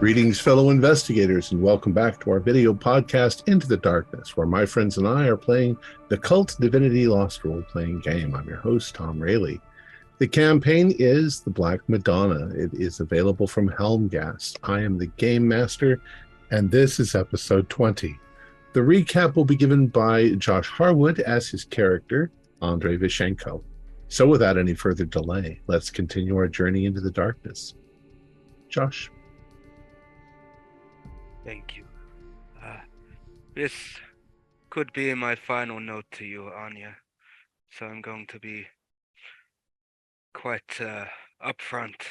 Greetings, fellow investigators, and welcome back to our video podcast, Into the Darkness, where my friends and I are playing the KULT Divinity Lost role-playing game. I'm your host, Tom Rayleigh. The campaign is The Black Madonna. It is available from Helmgast. I am the game master, and this is episode 20. The recap will be given by Josh Harwood as his character, Andrei Vishenko. So without any further delay, let's continue our journey into the darkness. Josh. Thank you. This could be my final note to you, Anya, so I'm going to be quite upfront.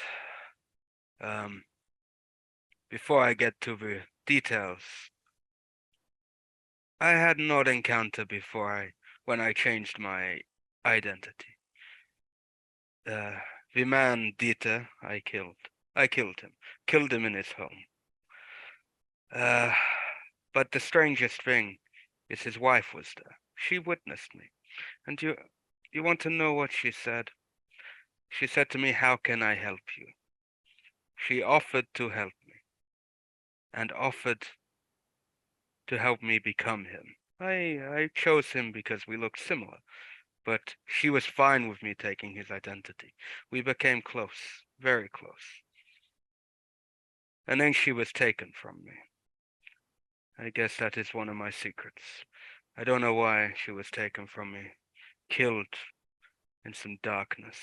Before I get to the details, I had an odd encounter when I changed my identity. The man Dieter I killed him in his home. But the strangest thing is his wife was there. She witnessed me. And you want to know what she said? She said to me, "How can I help you?" She offered to help me. And offered to help me become him. I chose him because we looked similar. But she was fine with me taking his identity. We became close, very close. And then she was taken from me. I guess that is one of my secrets. I don't know why she was taken from me, killed in some darkness.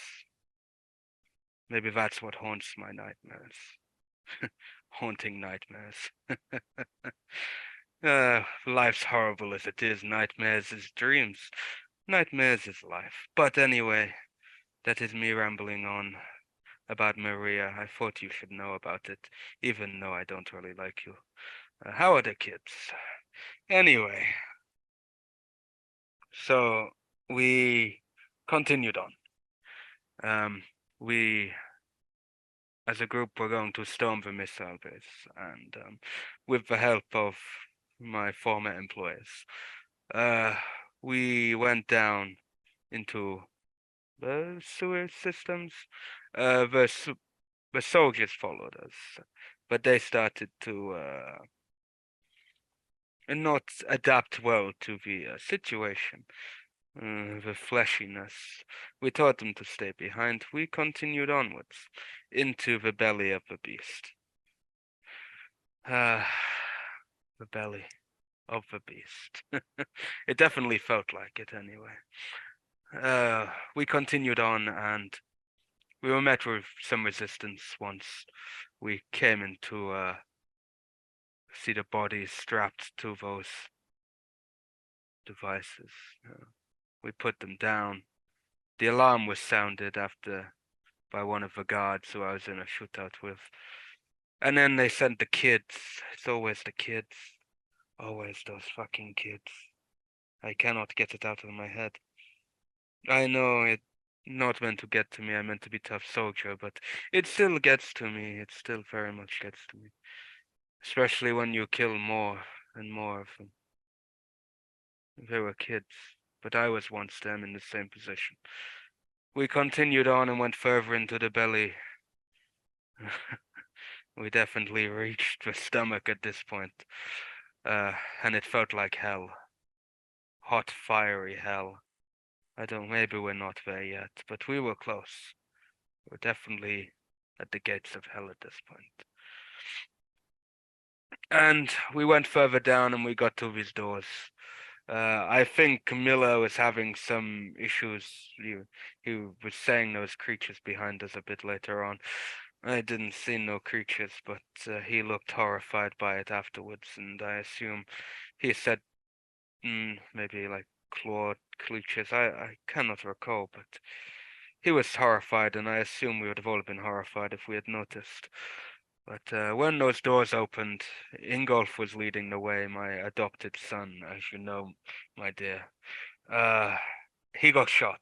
Maybe that's what haunts my nightmares. Haunting nightmares. Life's horrible as it is. Nightmares is dreams. Nightmares is life. But anyway, that is me rambling on about Maria. I thought you should know about it, even though I don't really like you. How are the kids? Anyway, so we continued on. We, as a group, were going to storm the missile base, and with the help of my former employers, we went down into the sewer systems. The soldiers followed us, but they started to not adapt well to the situation. The fleshiness. We told them to stay behind. We continued onwards into the belly of the beast. The belly of the beast. It definitely felt like it anyway. We continued on, and we were met with some resistance once we came into see the bodies strapped to those devices. We put them down. The alarm was sounded by one of the guards who I was in a shootout with. And then they sent the kids. It's always the kids. Always those fucking kids. I cannot get it out of my head. I know it's not meant to get to me. I meant to be tough soldier, but it still gets to me. It still very much gets to me. Especially when you kill more and more of them. They were kids, but I was once them in the same position. We continued on and went further into the belly. We definitely reached the stomach at this point, and it felt like hell. Hot, fiery hell. Maybe we're not there yet, but we were close. We're definitely at the gates of hell at this point. And we went further down and we got to these doors. I think Camilla was having some issues. He was saying those creatures behind us a bit later on. I didn't see no creatures, but he looked horrified by it afterwards, and I assume he said maybe like clawed creatures. I cannot recall, but he was horrified, and I assume we would have all been horrified if we had noticed. But when those doors opened, Ingolf was leading the way, my adopted son, as you know, my dear. He got shot.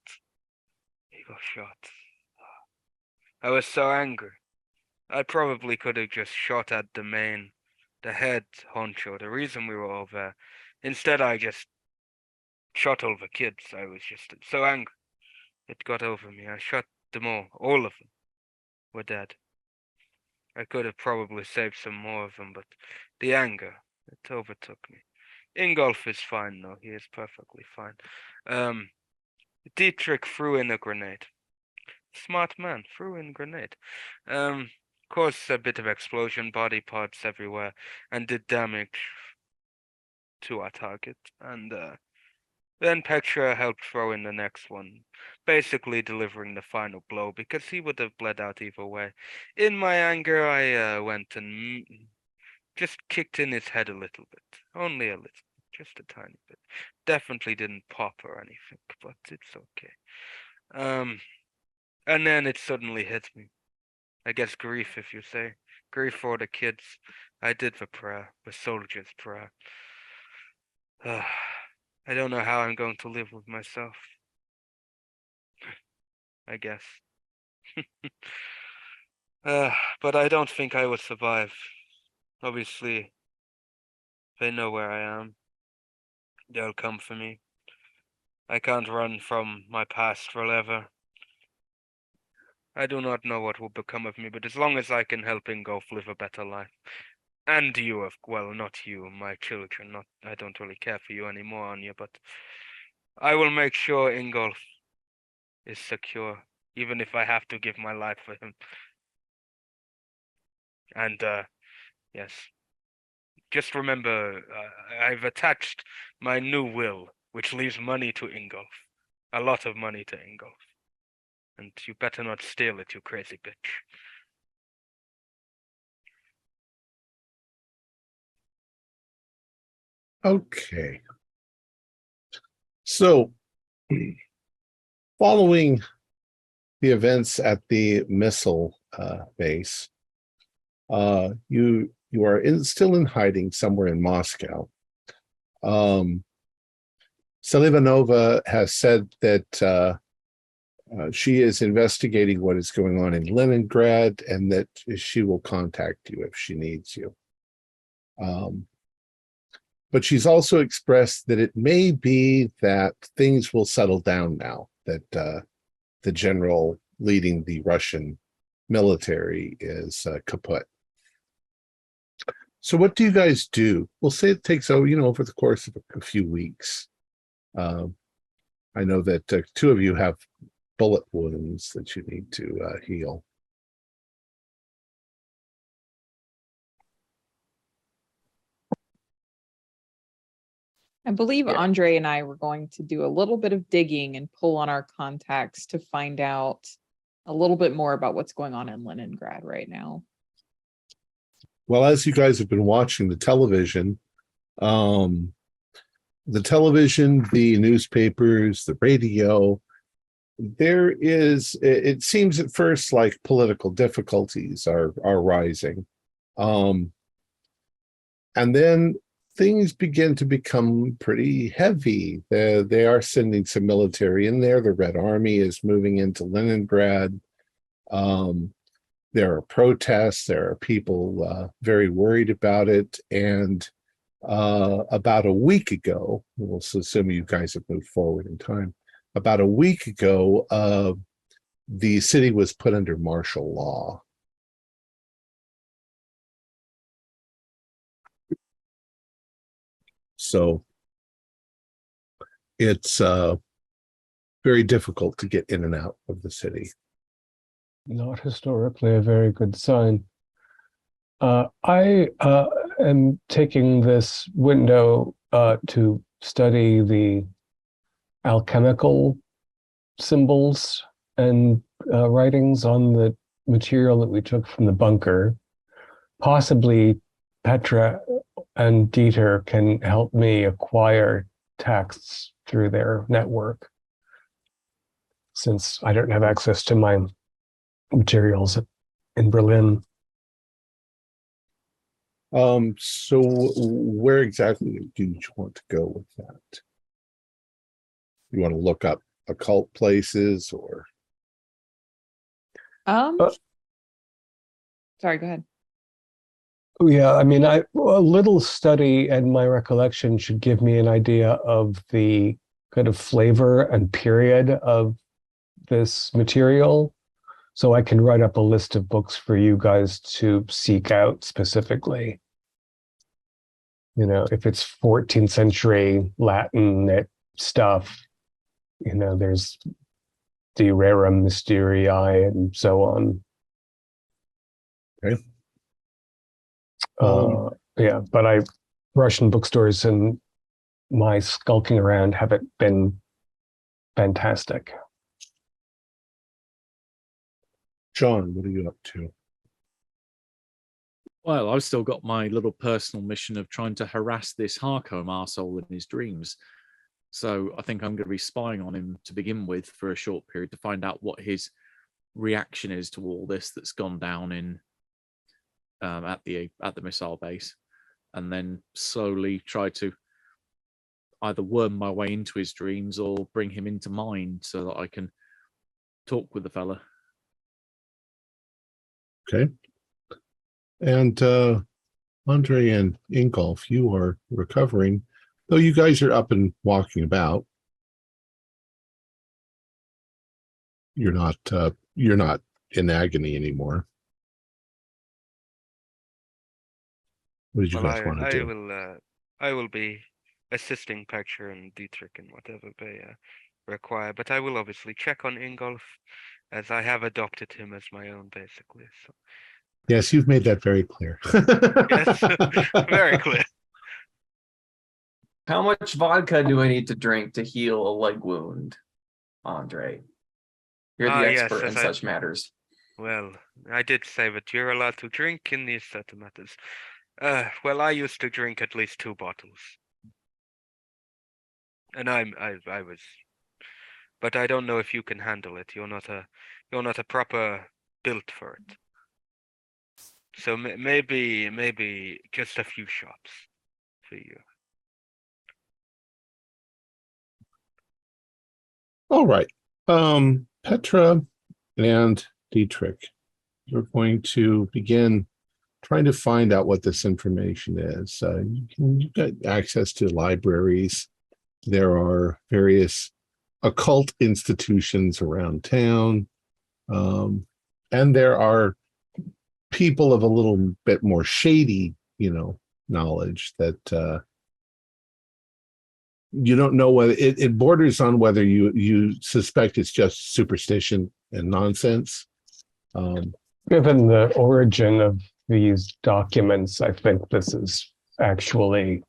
He got shot. I was so angry. I probably could have just shot at the head honcho, the reason we were all there. Instead, I just shot all the kids. I was just so angry. It got over me. I shot them all of them were dead. I could have probably saved some more of them, but the anger, it overtook me. Ingolf is fine, though. He is perfectly fine. Dietrich threw in a grenade. Smart man, threw in a grenade. Caused a bit of explosion, body parts everywhere, and did damage to our target. And then Petra helped throw in the next one, basically delivering the final blow because he would have bled out either way. In my anger, I went and just kicked in his head a little bit, only a little, just a tiny bit. Definitely didn't pop or anything, but it's okay. And then it suddenly hit me. I guess grief, if you say. Grief for the kids. I did the prayer, the soldier's prayer. I don't know how I'm going to live with myself. I guess. But I don't think I would survive. Obviously, they know where I am. They'll come for me. I can't run from my past forever. I do not know what will become of me, but as long as I can help Ingolf live a better life. And you, well, not you, my children. I don't really care for you anymore, Anya, but I will make sure Ingolf is secure, even if I have to give my life for him. And, yes. Just remember, I've attached my new will, which leaves money to Ingolf. A lot of money to Ingolf. And you better not steal it, you crazy bitch. Okay. So, following the events at the missile base, you are still in hiding somewhere in Moscow. Selivanova has said that she is investigating what is going on in Leningrad and that she will contact you if she needs you. But she's also expressed that it may be that things will settle down now, that the general leading the Russian military is kaput. So what do you guys do? We'll say it takes, over the course of a few weeks. I know that two of you have bullet wounds that you need to heal. I believe Yeah. Andre and I were going to do a little bit of digging and pull on our contacts to find out a little bit more about what's going on in Leningrad right now. Well, as you guys have been watching the television, the newspapers, the radio, it seems at first like political difficulties are rising. And then things begin to become pretty heavy. They are sending some military in there. The Red Army is moving into Leningrad. There are protests. There are people very worried about it. And about a week ago, we'll assume you guys have moved forward in time. About a week ago, the city was put under martial law. So it's very difficult to get in and out of the city. Not historically a very good sign. I am taking this window to study the alchemical symbols and writings on the material that we took from the bunker. Possibly Petra and Dieter can help me acquire texts through their network, since I don't have access to my materials in Berlin. So where exactly do you want to go with that? You want to look up occult places or? Sorry, go ahead. Yeah, I mean, a little study and my recollection should give me an idea of the kind of flavor and period of this material. so I can write up a list of books for you guys to seek out specifically. You know, if it's 14th century Latin stuff, you know, there's De Rerum Mysterii and so on. Okay. Yeah, but Russian bookstores and my skulking around haven't been fantastic. John, what are you up to? Well, I've still got my little personal mission of trying to harass this Harcombe arsehole in his dreams. So I think I'm going to be spying on him to begin with for a short period to find out what his reaction is to all this that's gone down in at the missile base, and then slowly try to either worm my way into his dreams or bring him into mine so that I can talk with the fella. Okay. And Andre and Ingolf, you are recovering, though you guys are up and walking about. You're not in agony anymore. What did you guys want to do? I will be assisting Pecture and Dietrich in whatever they require, but I will obviously check on Ingolf, as I have adopted him as my own, basically. So. Yes, you've made that very clear. Yes, very clear. How much vodka do I need to drink to heal a leg wound, Andre? You're the expert in such matters. Well, I did say that you're allowed to drink in these set of matters. Well, I used to drink at least 2 bottles, and I was, but I don't know if you can handle it. You're not a proper built for it. So maybe just a few shots for you. All right. Petra and Dietrich, you're going to begin trying to find out what this information is. You've got access to libraries. There are various occult institutions around town. And there are people of a little bit more shady, knowledge that you don't know whether it borders on whether you suspect it's just superstition and nonsense. Given the origin of these documents, I think this is actually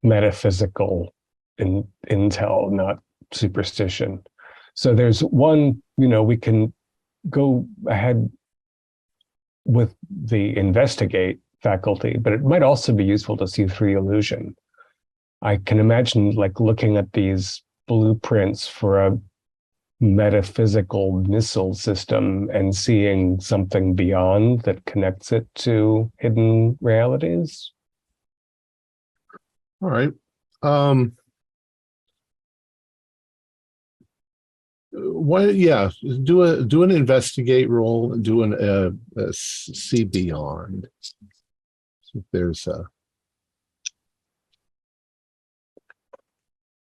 metaphysical intel, not superstition. So there's one, we can go ahead with the investigate faculty, but it might also be useful to see through the illusion. I can imagine looking at these blueprints for a metaphysical missile system and seeing something beyond that connects it to hidden realities. All right. Do an investigate roll, do a see beyond. So if there's a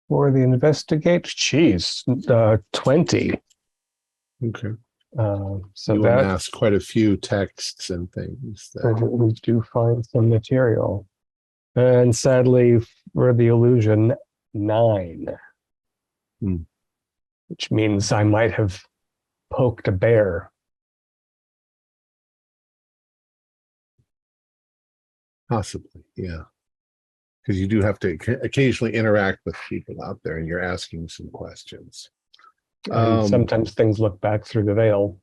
For the investigate, 20. okay. So you that amass quite a few texts and things. we do find some material, and sadly for the illusion, 9, which means I might have poked a bear. Possibly, yeah. Because you do have to occasionally interact with people out there, and you're asking some questions. And sometimes things look back through the veil.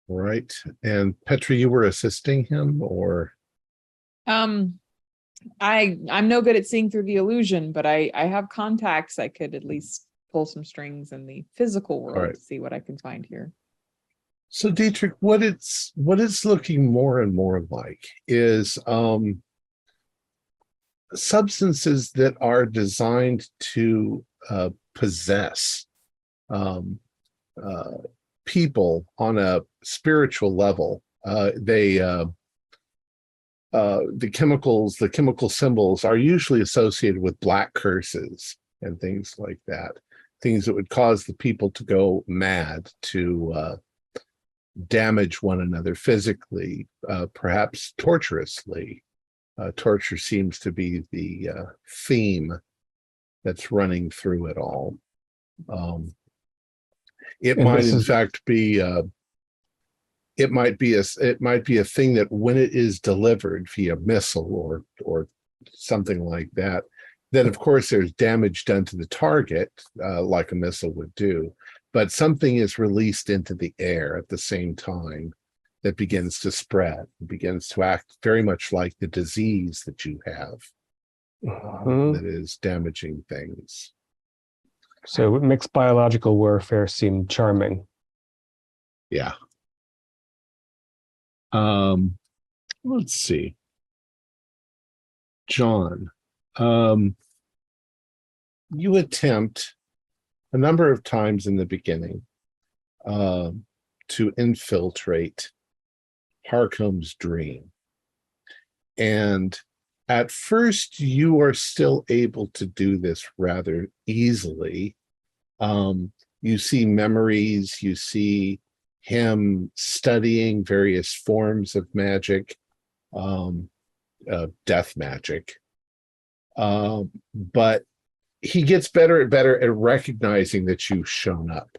Right. And Petra, you were assisting him, or? I'm no good at seeing through the illusion, but I have contacts. I could at least pull some strings in the physical world to see what I can find here. So Dietrich, what it's looking more and more like is substances that are designed to possess people on a spiritual level. The chemical symbols are usually associated with black curses and things like that. things that would cause the people to go mad, to damage one another physically, perhaps torturously. Torture seems to be the theme that's running through it all. It might, in fact, be it might be a thing that when it is delivered via missile or something like that, then of course there's damage done to the target, like a missile would do, but something is released into the air at the same time that begins to spread, begins to act very much like the disease that you have, that is damaging things. So mixed biological warfare seemed charming. Yeah. Let's see. John, you attempt a number of times in the beginning to infiltrate Harcombe's dream. And at first, you are still able to do this rather easily. You see memories, you see him studying various forms of magic, death magic. But he gets better and better at recognizing that you've shown up.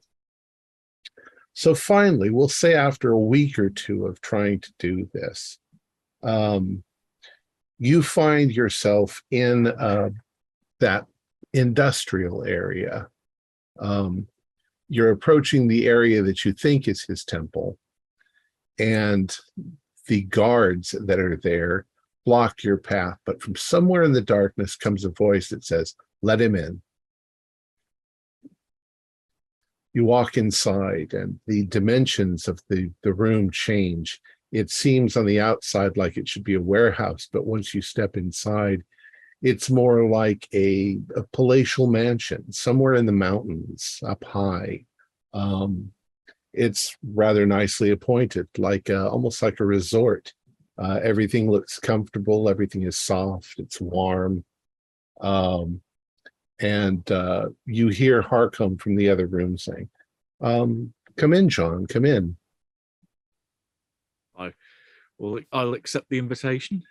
So finally, we'll say after a week or two of trying to do this, you find yourself in that industrial area. You're approaching the area that you think is his temple, and the guards that are there block your path. But from somewhere in the darkness comes a voice that says, "Let him in." You walk inside, and the dimensions of the room change. It seems on the outside like it should be a warehouse, but once you step inside, it's more like a palatial mansion somewhere in the mountains up high. It's rather nicely appointed, like almost like a resort. Everything looks comfortable. Everything is soft. It's warm. And you hear Harcombe from the other room saying, "Come in, John, come in." I'll accept the invitation.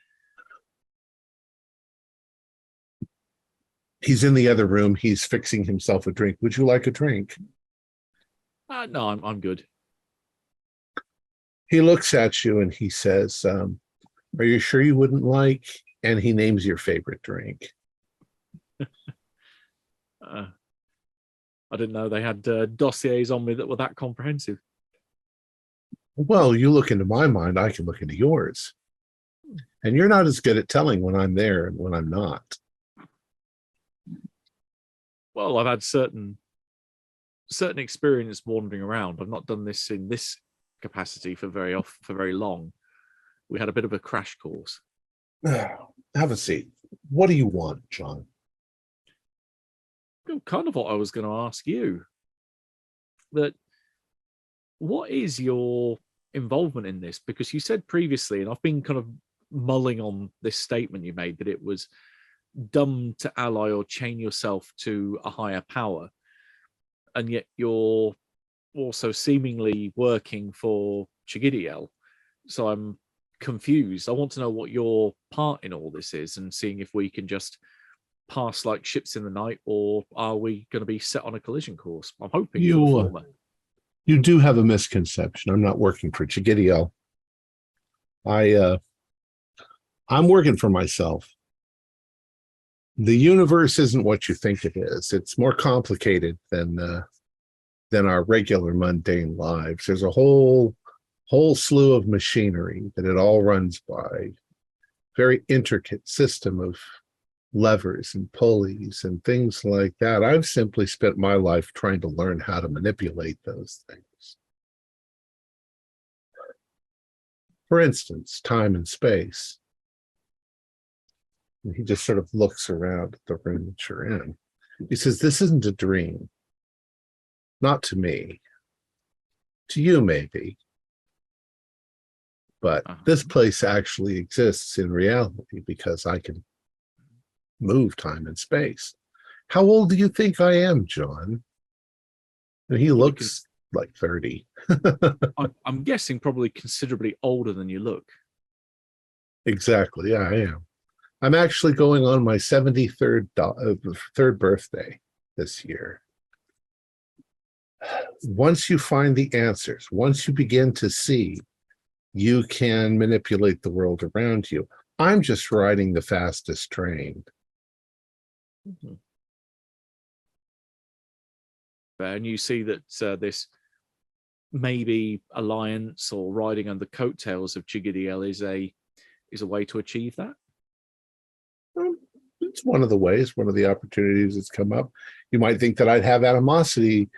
He's in the other room. He's fixing himself a drink. Would you like a drink? No, I'm good. He looks at you and he says, "Are you sure you wouldn't like?" And he names your favorite drink. I didn't know they had dossiers on me that were that comprehensive. Well, you look into my mind, I can look into yours. And you're not as good at telling when I'm there and when I'm not. Well, I've had certain experience wandering around. I've not done this in this capacity for very long. We had a bit of a crash course. Have a seat. What do you want, John? Kind of what I was going to ask you. That what is your involvement in this? Because you said previously, and I've been kind of mulling on this statement you made, that it was dumb to ally or chain yourself to a higher power, and yet you're also seemingly working for Chigidiel. So I'm confused. I want to know what your part in all this is, and seeing if we can just pass like ships in the night, or are we going to be set on a collision course? I'm hoping for the former. You do have a misconception. I'm not working for Chigidiel. I'm working for myself. The universe isn't what you think it is. It's more complicated than our regular mundane lives. There's a whole slew of machinery that it all runs by. Very intricate system of levers and pulleys and things like that. I've simply spent my life trying to learn how to manipulate those things. For instance, time and space. And he just sort of looks around at the room that you're in. He says, "This isn't a dream. Not to me. To you, maybe. But this place actually exists in reality because I can move time and space." How old do you think I am, John? And he looks like 30. I'm guessing probably considerably older than you look. Exactly. Yeah, I am. I'm actually going on my 73rd third birthday this year. Once you find the answers, once you begin to see, you can manipulate the world around you. I'm just riding the fastest train. Mm-hmm. And you see that this maybe alliance or riding on the coattails of Chigadiel is a way to achieve that. It's one of the ways, one of the opportunities that's come up. You might think that I'd have animosity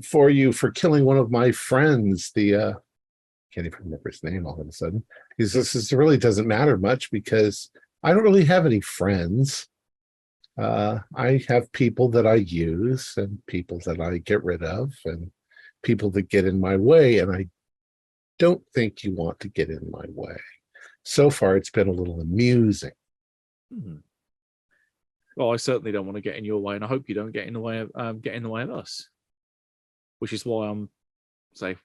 for you for killing one of my friends. The can't even remember his name all of a sudden. This really doesn't matter much because I don't really have any friends. I have people that I use and people that I get rid of and people that get in my way, and I don't think you want to get in my way. So far, it's been a little amusing. Well, I certainly don't want to get in your way, and I hope you don't get in the way of us. Which is why I'm kind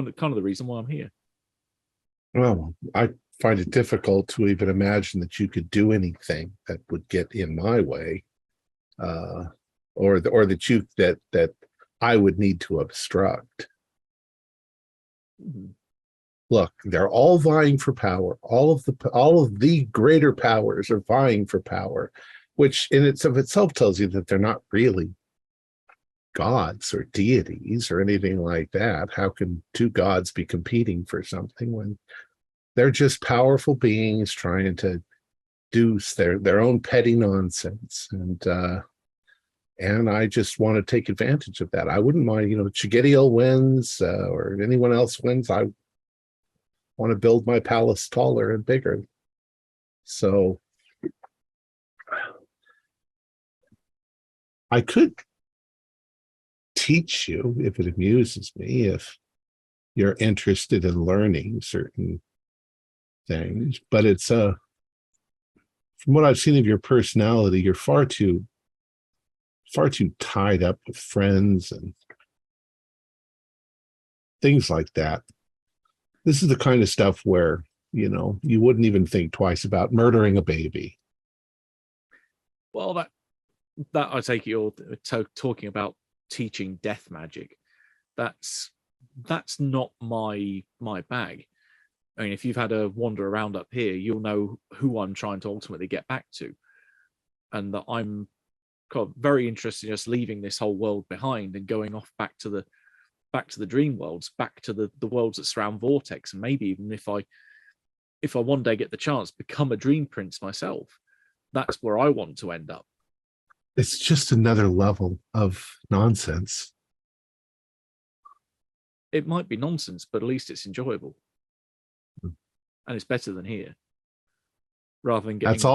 of the reason why I'm here. Well, I find it difficult to even imagine that you could do anything that would get in my way, or that I would need to obstruct. Mm-hmm. Look, they're all vying for power. All of the greater powers are vying for power, which in itself tells you that they're not really gods or deities or anything like that. How can two gods be competing for something when they're just powerful beings trying to do their own petty nonsense? And I just want to take advantage of that. I wouldn't mind, Chigediel wins or anyone else wins. I want to build my palace taller and bigger. So I could teach you if it amuses me, if you're interested in learning certain things, but it's from what I've seen of your personality, you're far too tied up with friends and things like that. This is the kind of stuff where you wouldn't even think twice about murdering a baby. Well, that I take it you're talking about teaching death magic. That's not my bag. I mean, if you've had a wander around up here, you'll know who I'm trying to ultimately get back to, and that I'm very interested in just leaving this whole world behind and going off back to the dream worlds, back to the worlds that surround Vortex, and maybe even if I one day get the chance, become a dream prince myself. That's where I want to end up. It's just another level of nonsense. It might be nonsense, but at least it's enjoyable. And it's better than here. Rather than getting that's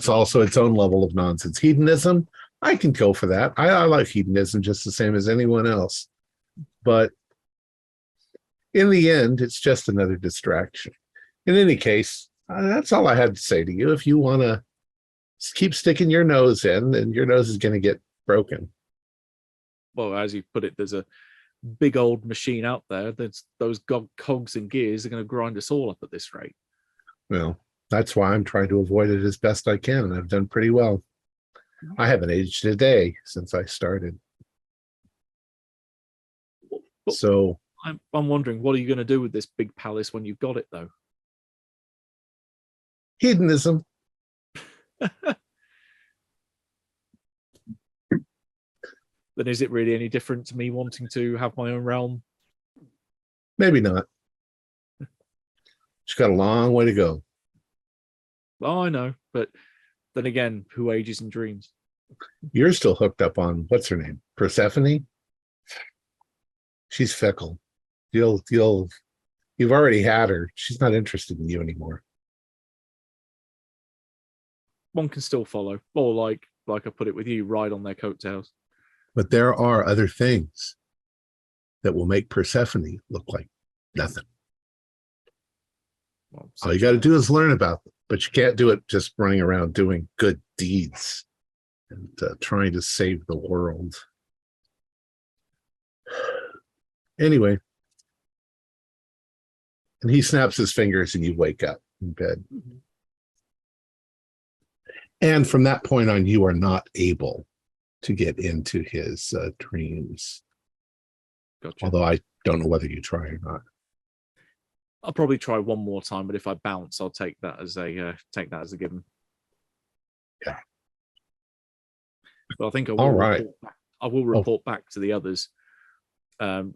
also its own level of nonsense. Hedonism, I can go for that. I like hedonism just the same as anyone else. But in the end, it's just another distraction. In any case, that's all I had to say to you. If you want to keep sticking your nose in, then your nose is going to get broken. Well, as you put it, there's a big old machine out there. Those cogs and gears are going to grind us all up at this rate. Well, that's why I'm trying to avoid it as best I can, and I've done pretty well. I haven't aged a day since I started. So I'm wondering, what are you going to do with this big palace when you've got it, though? Hedonism. Then is it really any different to me wanting to have my own realm? Maybe not. She's got a long way to go. Oh, I know, but then again, who ages in dreams? You're still hooked up on what's her name, Persephone. She's fickle. You've already had her. She's not interested in you anymore. One can still follow, or like I put it with you, ride on their coattails. But there are other things that will make Persephone look like nothing. Well, all you got to do is learn about them, but you can't do it just running around doing good deeds and trying to save the world. Anyway, and he snaps his fingers and you wake up in bed. And from that point on, you are not able to get into his dreams. Gotcha. Although I don't know whether you try or not. I'll probably try one more time, but if I bounce, I'll take that as a given. Yeah. But I think I will. All right. I will report back to the others,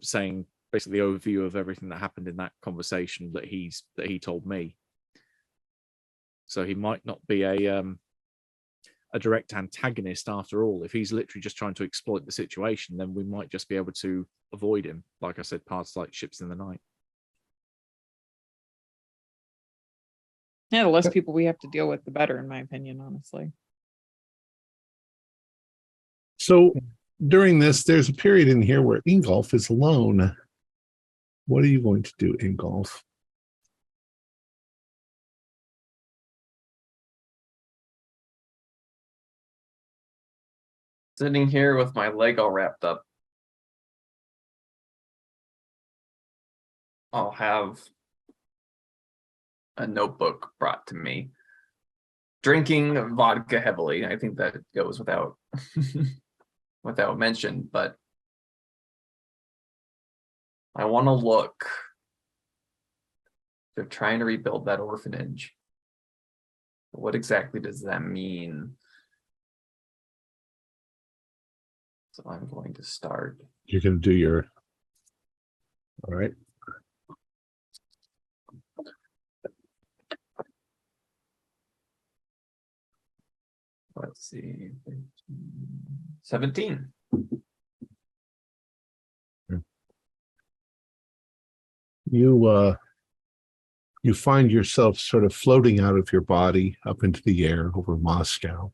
saying basically the overview of everything that happened in that conversation that he told me. So he might not be a direct antagonist after all. If he's literally just trying to exploit the situation, then we might just be able to avoid him. Like I said, paths like ships in the night. Yeah, the less people we have to deal with, the better, in my opinion, honestly. So during this, there's a period in here where Ingolf is alone. What are you going to do, Ingolf? Sitting here with my leg all wrapped up. I'll have a notebook brought to me. Drinking vodka heavily. I think that goes without without mention, but I want to look. They're trying to rebuild that orphanage. What exactly does that mean? So I'm going to start. You're going to do your... All right. Let's see. 17. You find yourself sort of floating out of your body up into the air over Moscow.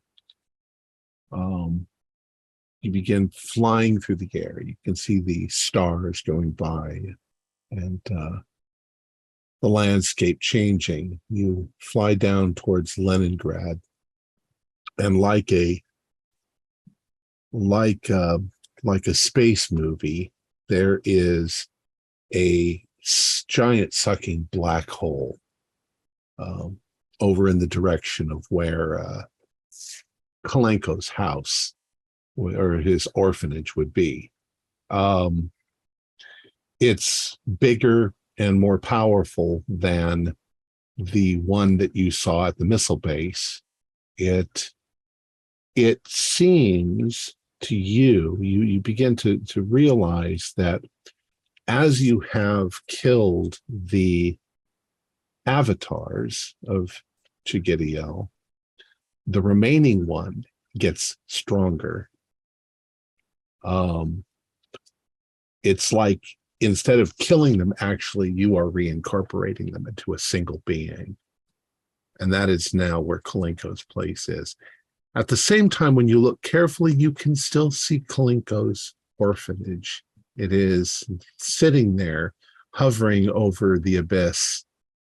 You begin flying through the air. You can see the stars going by and the landscape changing. You fly down towards Lenningrad, and like a space movie, there is a giant sucking black hole over in the direction of where Kalenko's house or his orphanage would be. It's bigger and more powerful than the one that you saw at the missile base. It seems to you begin to realize that as you have killed the avatars of Chigidiel, the remaining one gets stronger. It's like instead of killing them, actually, you are reincorporating them into a single being. And that is now where Kalenko's place is. At the same time, when you look carefully, you can still see Kalenko's orphanage. It is sitting there, hovering over the abyss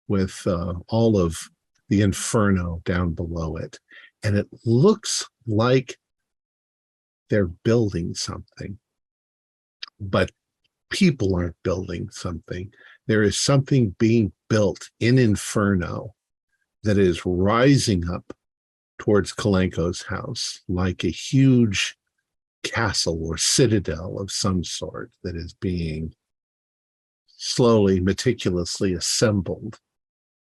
with all of the inferno down below it. And it looks like they're building something. But people aren't building something. There is something being built in Inferno that is rising up towards Kalenko's house like a huge castle or citadel of some sort that is being slowly, meticulously assembled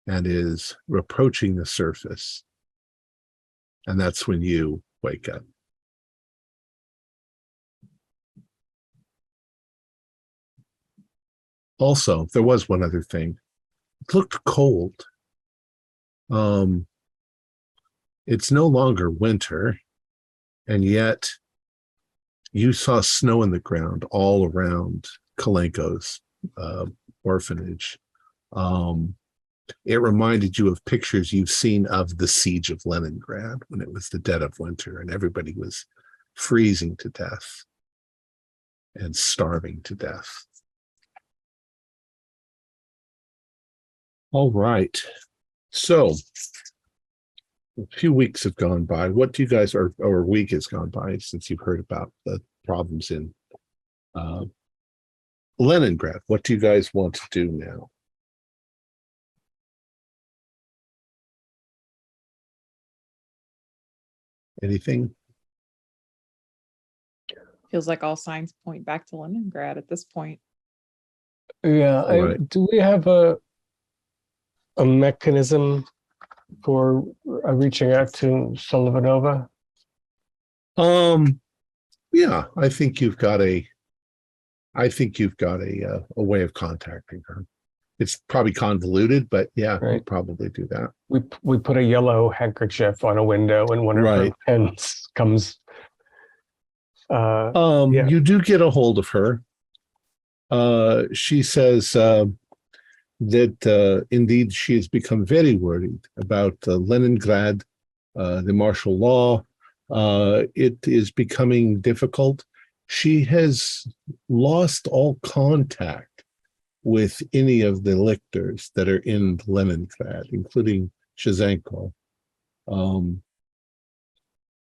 and is approaching the surface. And that's when you wake up. Also, there was one other thing. It looked cold. It's no longer winter, and yet you saw snow in the ground all around Kalenko's orphanage. It reminded you of pictures you've seen of the siege of Leningrad when it was the dead of winter and everybody was freezing to death and starving to death. All right. So a few weeks have gone by. What do you guys, or a week has gone by since you've heard about the problems in Leningrad, what do you guys want to do now? Anything? Feels like all signs point back to Leningrad at this point. Yeah, Right. do we have a mechanism for reaching out to Solovanova? Yeah, I think you've got a way of contacting her. It's probably convoluted, but yeah, Right. you'd probably do that. We put a yellow handkerchief on a window, and one of her Right. pens comes. Yeah. You do get a hold of her. She says that indeed she has become very worried about Leningrad, the martial law. It is becoming difficult. She has lost all contact with any of the lictors that are in Leningrad, including Shazenko.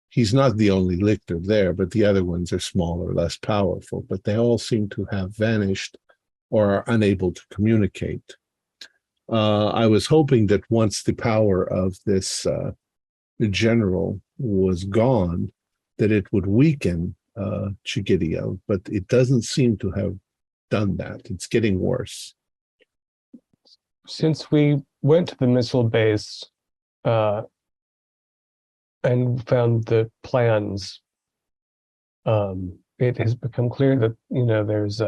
He's not the only lictor there, but the other ones are smaller, less powerful, but they all seem to have vanished or are unable to communicate. I was hoping that once the power of this general was gone, that it would weaken Chigiriev, but it doesn't seem to have done that. It's getting worse. Since we went to the missile base and found the plans, it has become clear that there's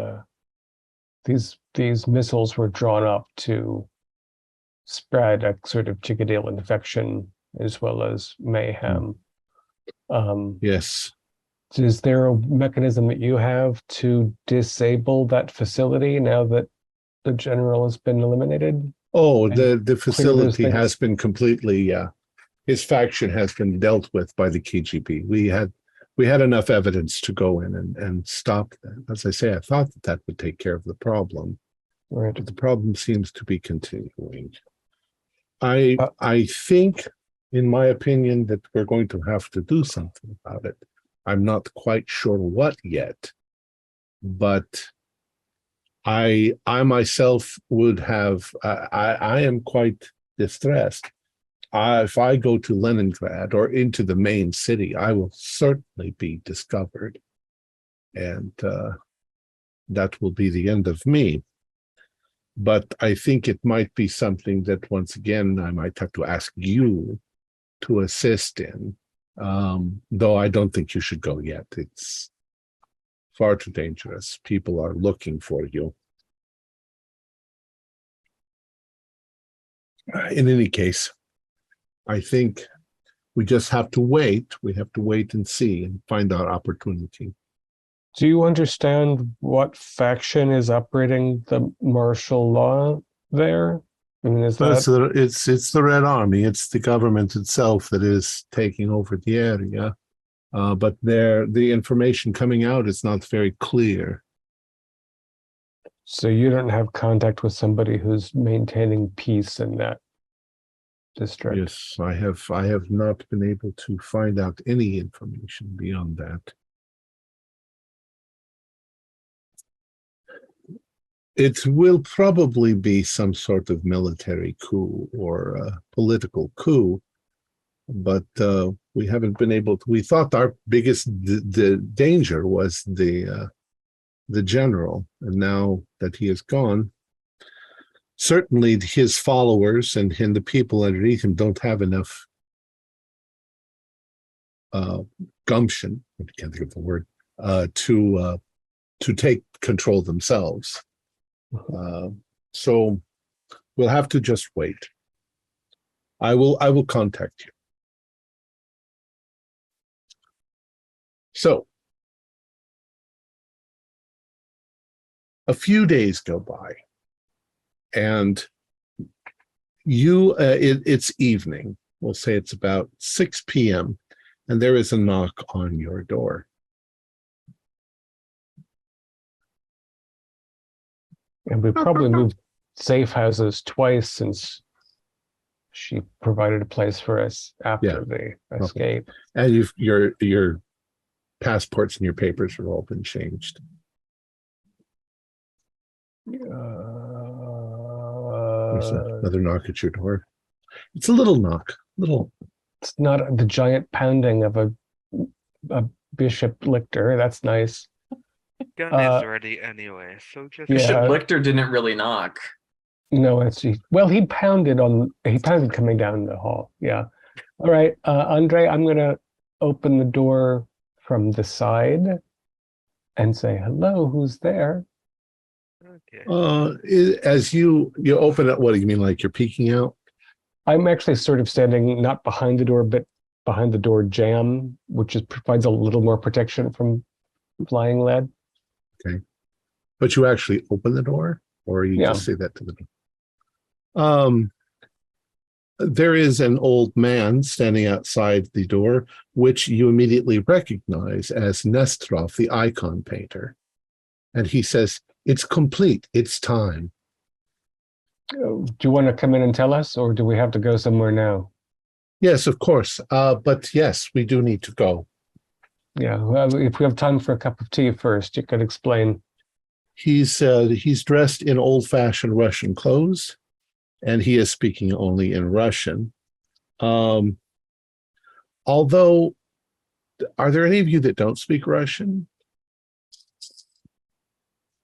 these missiles were drawn up to spread a sort of Chikadil infection as well as mayhem. Yes. Is there a mechanism that you have to disable that facility now that the general has been eliminated? Oh, the facility things? has been completely, his faction has been dealt with by the KGB. We had enough evidence to go in and stop that. As I say, I thought that would take care of the problem. Right. But the problem seems to be continuing. I think, in my opinion, that we're going to have to do something about it. I'm not quite sure what yet, but I myself would have, I am quite distressed. If I go to Leningrad or into the main city, I will certainly be discovered. And that will be the end of me. But I think it might be something that, once again, I might have to ask you to assist in. Though I don't think you should go yet. It's far too dangerous. People are looking for you. In any case, I think we just have to wait. We have to wait and see and find our opportunity. Do you understand what faction is operating the martial law there? I mean, It's the Red Army. It's the government itself that is taking over the area. But the information coming out is not very clear. So you don't have contact with somebody who's maintaining peace in that district? Yes, I have not been able to find out any information beyond that. It will probably be some sort of military coup or political coup, but we haven't been able to. We thought our biggest danger was the general, and now that he is gone, certainly his followers and the people underneath him don't have enough gumption. I can't think of the word to take control themselves. So we'll have to just wait. I will contact you. So a few days go by, and it's evening. We'll say it's about 6 p.m., and there is a knock on your door. And we probably moved safe houses twice since she provided a place for us after the escape. And your passports and your papers have all been changed. There's another knock at your door. It's a little knock. Little. It's not the giant pounding of a bishop lictor. That's nice. Gun is ready anyway, so just Bishop Yeah. Lictor didn't really knock. No, he pounded coming down the hall. Yeah. All right, Andre, I'm gonna open the door from the side and say, hello, who's there? okay. As you open it, what do you mean? Like you're peeking out? I'm actually sort of standing not behind the door, but behind the door jamb, which provides a little more protection from flying lead. Okay. But you actually open the door, or you Yeah. just say that to the door? There is an old man standing outside the door, which you immediately recognize as Nestrov, the icon painter. And he says, "It's complete. It's time." Do you want to come in and tell us, or do we have to go somewhere now? Yes, of course. But yes, we do need to go. Yeah, well, if we have time for a cup of tea first, you could explain. He's dressed in old-fashioned Russian clothes, and he is speaking only in Russian. Although, are there any of you that don't speak Russian?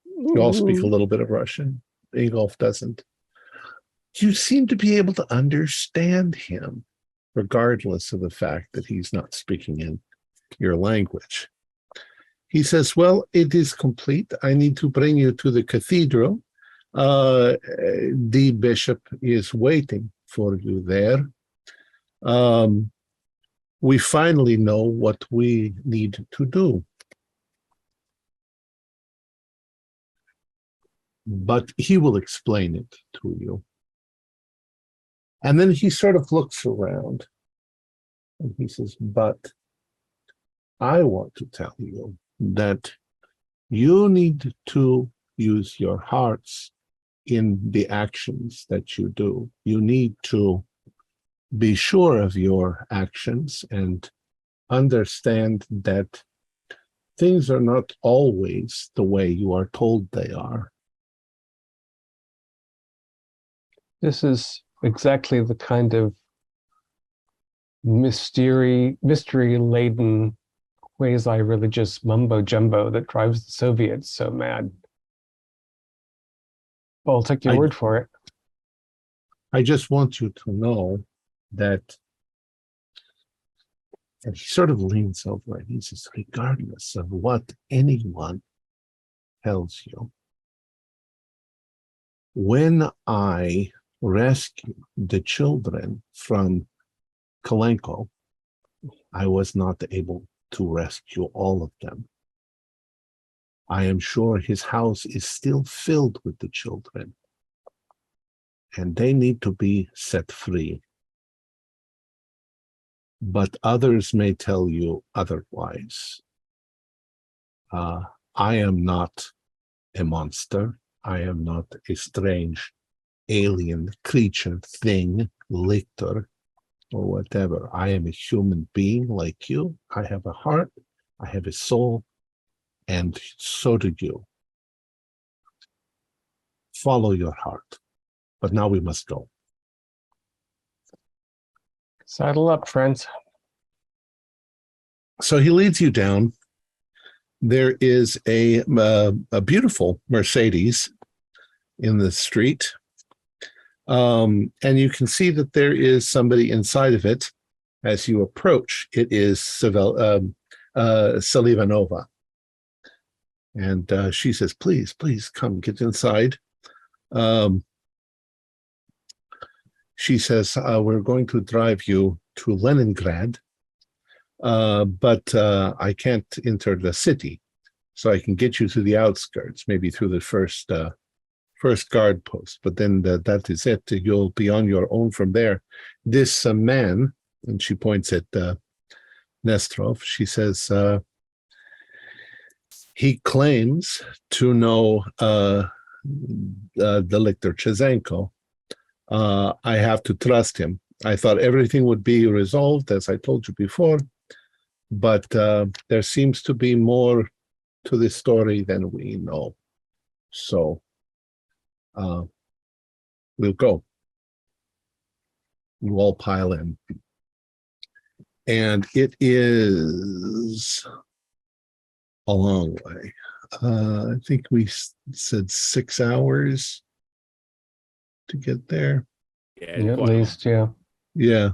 You all speak a little bit of Russian. Ingolf doesn't. You seem to be able to understand him, regardless of the fact that he's not speaking in your language. He says, "Well, it is complete. I need to bring you to the cathedral. The bishop is waiting for you there. We finally know what we need to do." But he will explain it to you. And then he sort of looks around and he says, "But I want to tell you that you need to use your hearts in the actions that you do. You need to be sure of your actions and understand that things are not always the way you are told they are." This is exactly the kind of mystery-laden, quasi-religious mumbo-jumbo that drives the Soviets so mad. Well, I'll take your word for it. I just want you to know that, and he sort of leans over and he says, regardless of what anyone tells you, when I rescued the children from Kalenko, I was not able to rescue all of them. I am sure his house is still filled with the children, and they need to be set free. But others may tell you otherwise. I am not a monster. I am not a strange alien creature, thing, lictor, or whatever. I am a human being like you. I have a heart. I have a soul. And so do you. Follow your heart. But now we must go. Saddle up, friends. So he leads you down. There is a beautiful Mercedes in the street. And you can see that there is somebody inside of it. As you approach, it is Selivanova. And she says, please come get inside. She says, we're going to drive you to Lenningrad, but I can't enter the city. So I can get you to the outskirts, maybe through the first guard post, but then that is it. You'll be on your own from there. This man, and she points at Nestrov, she says, he claims to know the lictor Chezenko. I have to trust him. I thought everything would be resolved, as I told you before, but there seems to be more to this story than we know. So we'll go. We'll all pile in. And it is a long way. I think we said 6 hours to get there. Yeah, Yeah, at quite a lot. least, yeah. Yeah.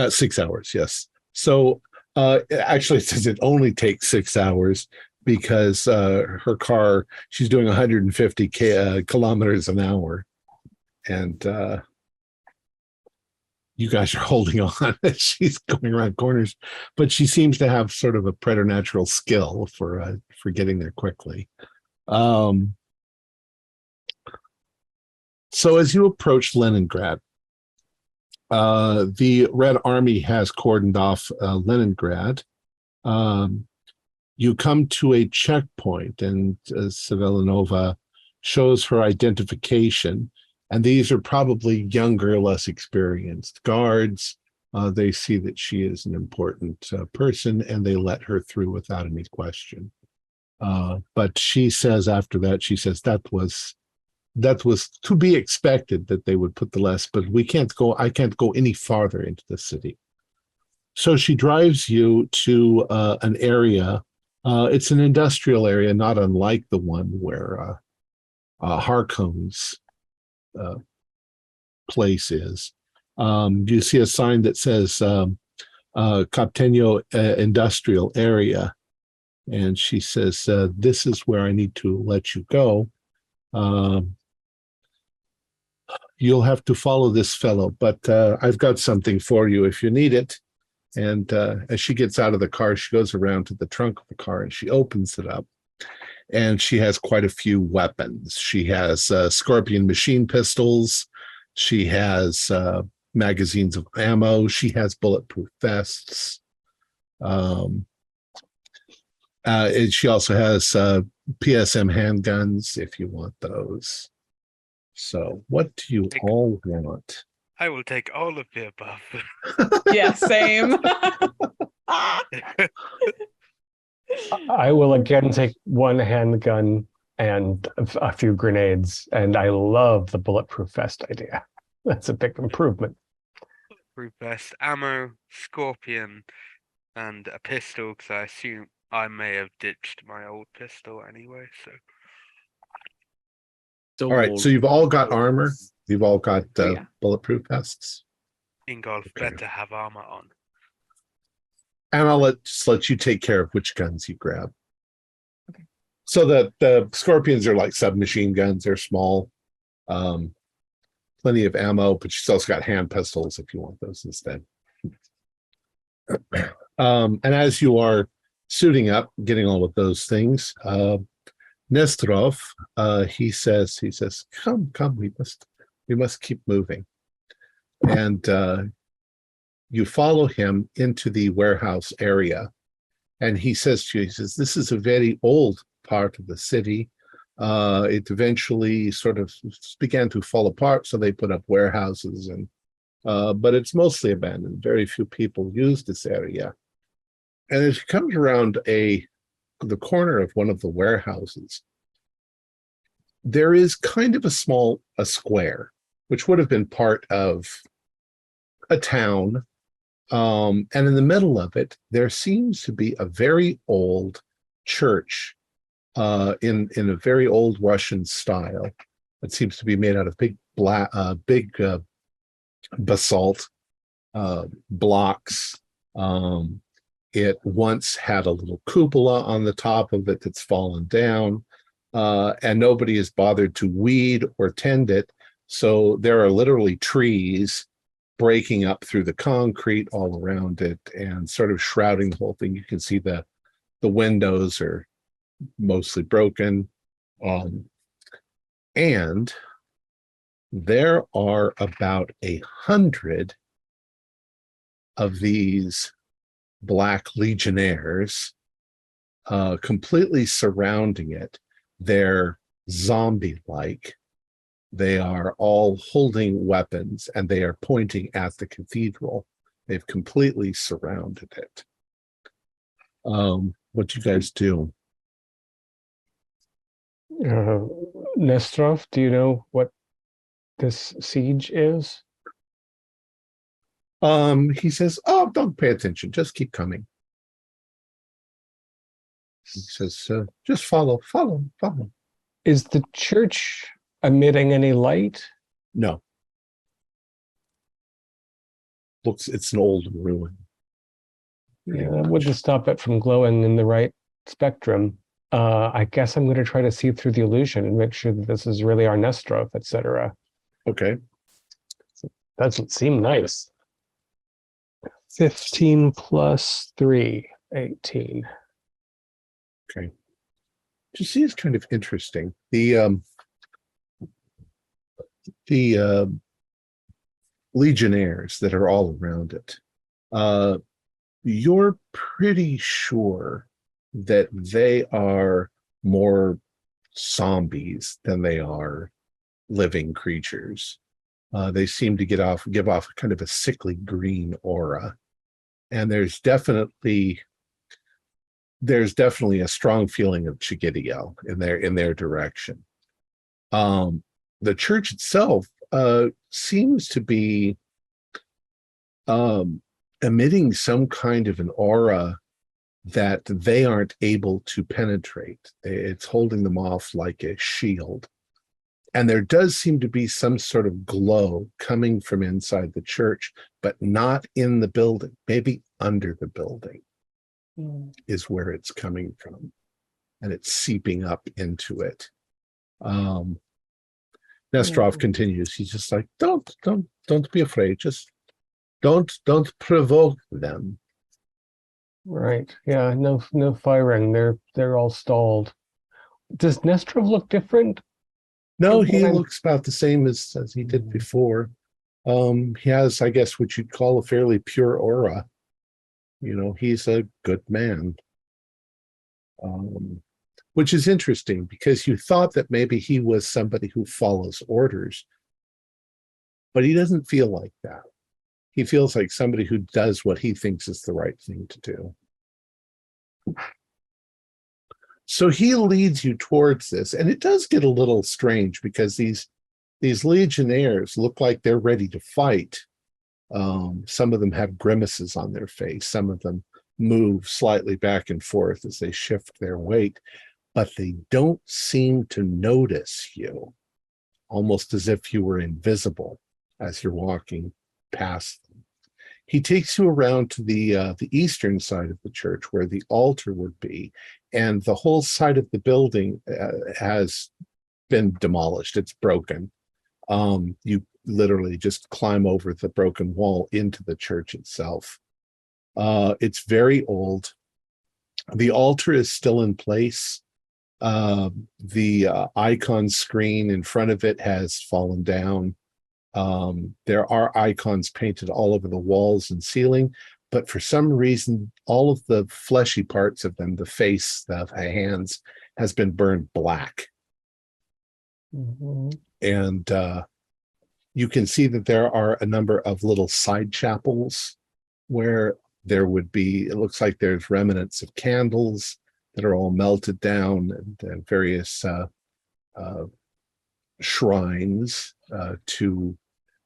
6 hours, yes. So actually it says it only takes 6 hours because her car, she's doing 150 kilometers an hour. And you guys are holding on as she's going around corners, but she seems to have sort of a preternatural skill for getting there quickly. So as you approach Leningrad, the Red Army has cordoned off Leningrad. You come to a checkpoint, and Savelinova shows her identification. And these are probably younger, less experienced guards. They see that she is an important person, and they let her through without any question. But she says after that, she says that was to be expected that they would put the less, but I can't go any farther into the city. So she drives you to an area. It's an industrial area, not unlike the one where Harkom's place is. You see a sign that says Captenio Industrial Area. And she says, this is where I need to let you go. You'll have to follow this fellow, but I've got something for you if you need it. And as she gets out of the car, she goes around to the trunk of the car and she opens it up. And she has quite a few weapons. She has Scorpion machine pistols. She has magazines of ammo. She has bulletproof vests. And she also has PSM handguns if you want those. So what do you all want? I will take all of the above. Yeah, same. I will again take one handgun and a few grenades, and I love the bulletproof vest idea. That's a big improvement. Bulletproof vest, ammo, Scorpion, and a pistol, because I assume I may have ditched my old pistol anyway. So All right, so you've all got armor. You've all got Yeah. bulletproof vests. Ingolf Okay. better have armor on. And I'll just let you take care of which guns you grab. Okay. So the Scorpions are like submachine guns. They're small. Plenty of ammo, but she's also got hand pistols if you want those instead. And as you are suiting up, getting all of those things, Nesterov, he says, come, we must keep moving. And you follow him into the warehouse area. And he says to you, this is a very old part of the city. It eventually sort of began to fall apart, so they put up warehouses, but it's mostly abandoned. Very few people use this area. And as he comes around the corner of one of the warehouses, there is kind of a square, which would have been part of a town. And in the middle of it, there seems to be a very old church in a very old Russian style. It seems to be made out of big basalt blocks. It once had a little cupola on the top of it that's fallen down, and nobody has bothered to weed or tend it. So there are literally trees breaking up through the concrete all around it and sort of shrouding the whole thing. You can see the windows are mostly broken. And there are about 100 of these Black Legionnaires completely surrounding it. They're zombie-like. They are all holding weapons and they are pointing at the cathedral. They've completely surrounded it. What you guys do? Nestrov, do you know what this siege is? He says, "Oh, don't pay attention. Just keep coming." He says, "Just follow, follow, follow." Is the church emitting any light? No. It's an old ruin. Yeah, that wouldn't stop it from glowing in the right spectrum. I guess I'm going to try to see through the illusion and make sure that this is really our Nestrov, etc. Okay. Doesn't seem nice. 15 plus 3, 18. Okay. You see, it's kind of interesting. The legionnaires that are all around it. You're pretty sure that they are more zombies than they are living creatures. They seem to give off kind of a sickly green aura, and there's definitely a strong feeling of Chigidio in their direction. The church itself seems to be emitting some kind of an aura that they aren't able to penetrate. It's holding them off like a shield. And there does seem to be some sort of glow coming from inside the church, but not in the building, maybe under the building is where it's coming from. And it's seeping up into it. Nestrov continues. He's just like, don't be afraid. Just don't provoke them. Right. Yeah, no firing. They're all stalled. Does Nestrov look different? No, he looks about the same as he did before. He has, I guess, what you'd call a fairly pure aura. You know, he's a good man. Which is interesting because you thought that maybe he was somebody who follows orders, but he doesn't feel like that. He feels like somebody who does what he thinks is the right thing to do. So he leads you towards this, and it does get a little strange because these legionnaires look like they're ready to fight. Some of them have grimaces on their face. Some of them move slightly back and forth as they shift their weight, but they don't seem to notice you, almost as if you were invisible as you're walking past them. He takes you around to the eastern side of the church where the altar would be, and the whole side of the building has been demolished. It's broken. You literally just climb over the broken wall into the church itself. It's very old. The altar is still in place. The icon screen in front of it has fallen down. There are icons painted all over the walls and ceiling, but for some reason, all of the fleshy parts of them, the face, the hands, has been burned black. And you can see that there are a number of little side chapels where there would be, it looks like there's remnants of candles that are all melted down, and various shrines to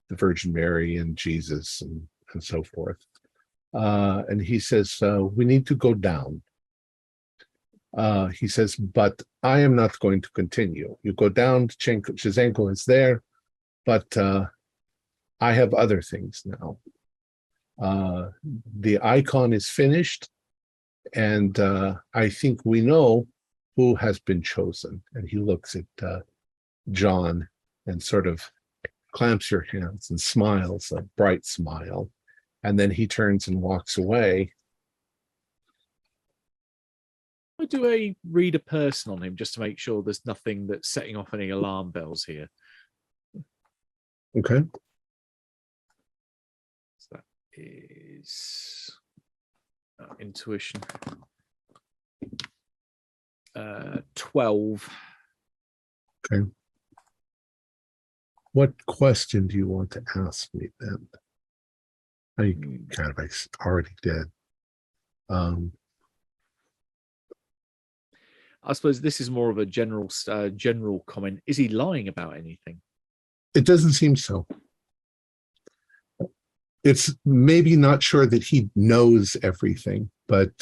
the Virgin Mary and Jesus and so forth. And he says, we need to go down. He says, but I am not going to continue. You go down, Chizenko is there, but I have other things now. The icon is finished, and I think we know who has been chosen. And he looks at John and sort of clamps your hands and smiles a bright smile. And then he turns and walks away. I do a read a person on him just to make sure there's nothing that's setting off any alarm bells here. Okay. So that is intuition. 12. Okay. What question do you want to ask me then? I kind of already did. I suppose this is more of a general comment. Is he lying about anything? It doesn't seem so. It's maybe not sure that he knows everything, but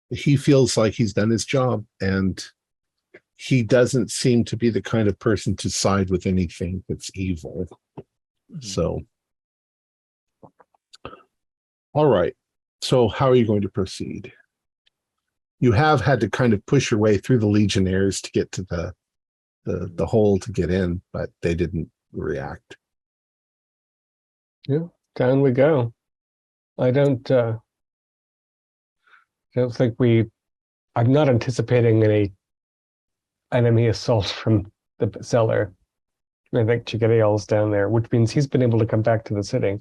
he feels like he's done his job, and he doesn't seem to be the kind of person to side with anything that's evil. So, all right. So how are you going to proceed? You have had to kind of push your way through the legionnaires to get to the hole to get in, but they didn't react. Yeah, down we go. I don't think I'm not anticipating any enemy assault from the cellar. I think Chigariel's down there, which means he's been able to come back to the city.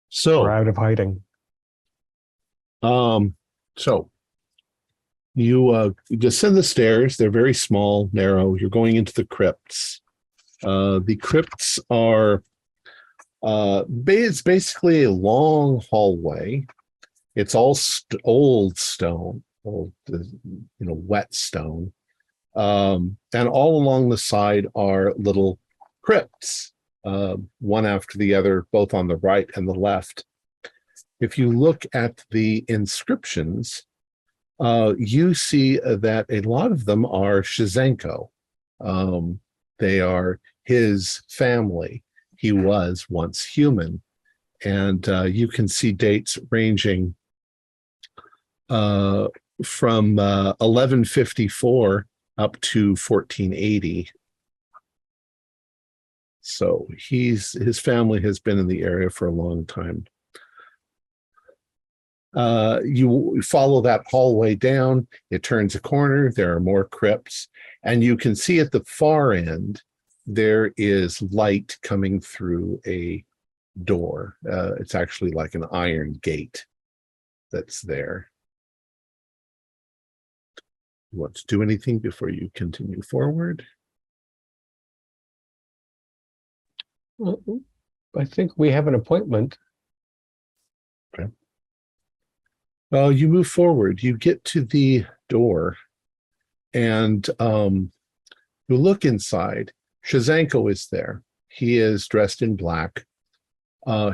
So, or out of hiding. So you descend the stairs. They're very small, narrow. You're going into the crypts. The crypts are it's basically a long hallway. It's all old stone, old, wet stone. And all along the side are little crypts, one after the other, both on the right and the left. If you look at the inscriptions, you see that a lot of them are Shizenko. They are his family. He was once human. And you can see dates ranging from 1154 up to 1480. So his family has been in the area for a long time. You follow that hallway down, it turns a corner, there are more crypts, and you can see at the far end, there is light coming through a door. It's actually like an iron gate that's there. You want to do anything before you continue forward? I think we have an appointment. Okay. You move forward. You get to the door, and you look inside. Shizenko is there. He is dressed in black.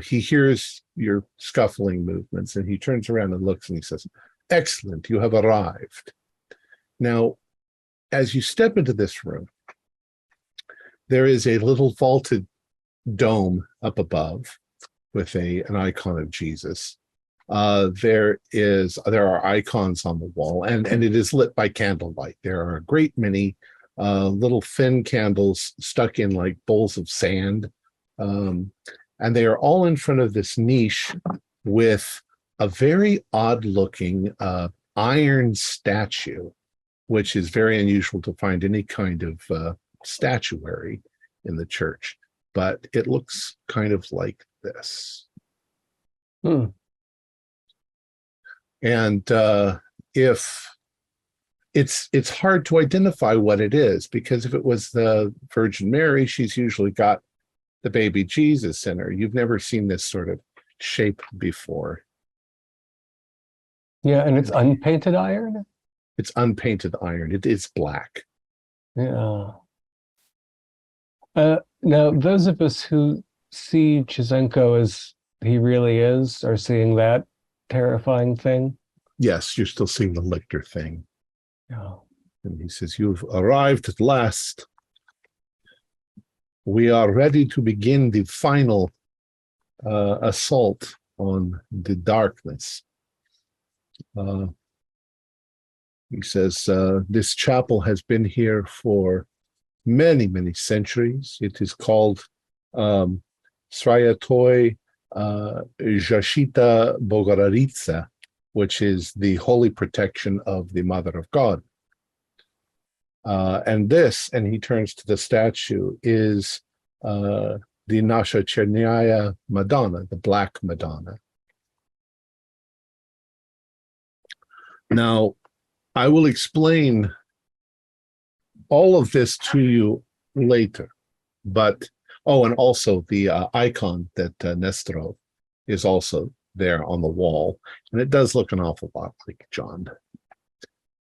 He hears your scuffling movements, and he turns around and looks, and he says, "Excellent, you have arrived." Now, as you step into this room, there is a little vaulted dome up above with an icon of Jesus. There are icons on the wall, and it is lit by candlelight. There are a great many little thin candles stuck in like bowls of sand, and they are all in front of this niche with a very odd-looking iron statue, which is very unusual to find any kind of statuary in the church. But it looks kind of like this. And if it's hard to identify what it is, because if it was the Virgin Mary, she's usually got the baby Jesus in her. You've never seen this sort of shape before. Yeah, and it's unpainted iron? It's unpainted iron. It is black. Yeah. Now, those of us who see Chizenko as he really is are seeing that terrifying thing. Yes, you're still seeing the lictor thing. Yeah. And he says, "You've arrived at last. We are ready to begin the final assault on the darkness." He says, "This chapel has been here for many, many centuries. It is called Svyatoi Zashita Bogorodica, which is the holy protection of the Mother of God. And this," and he turns to the statue, "is the Nasha Chernaya Madonna, the Black Madonna." Now, I will explain all of this to you later, but and also the icon that Nestorov is also there on the wall, and it does look an awful lot like John.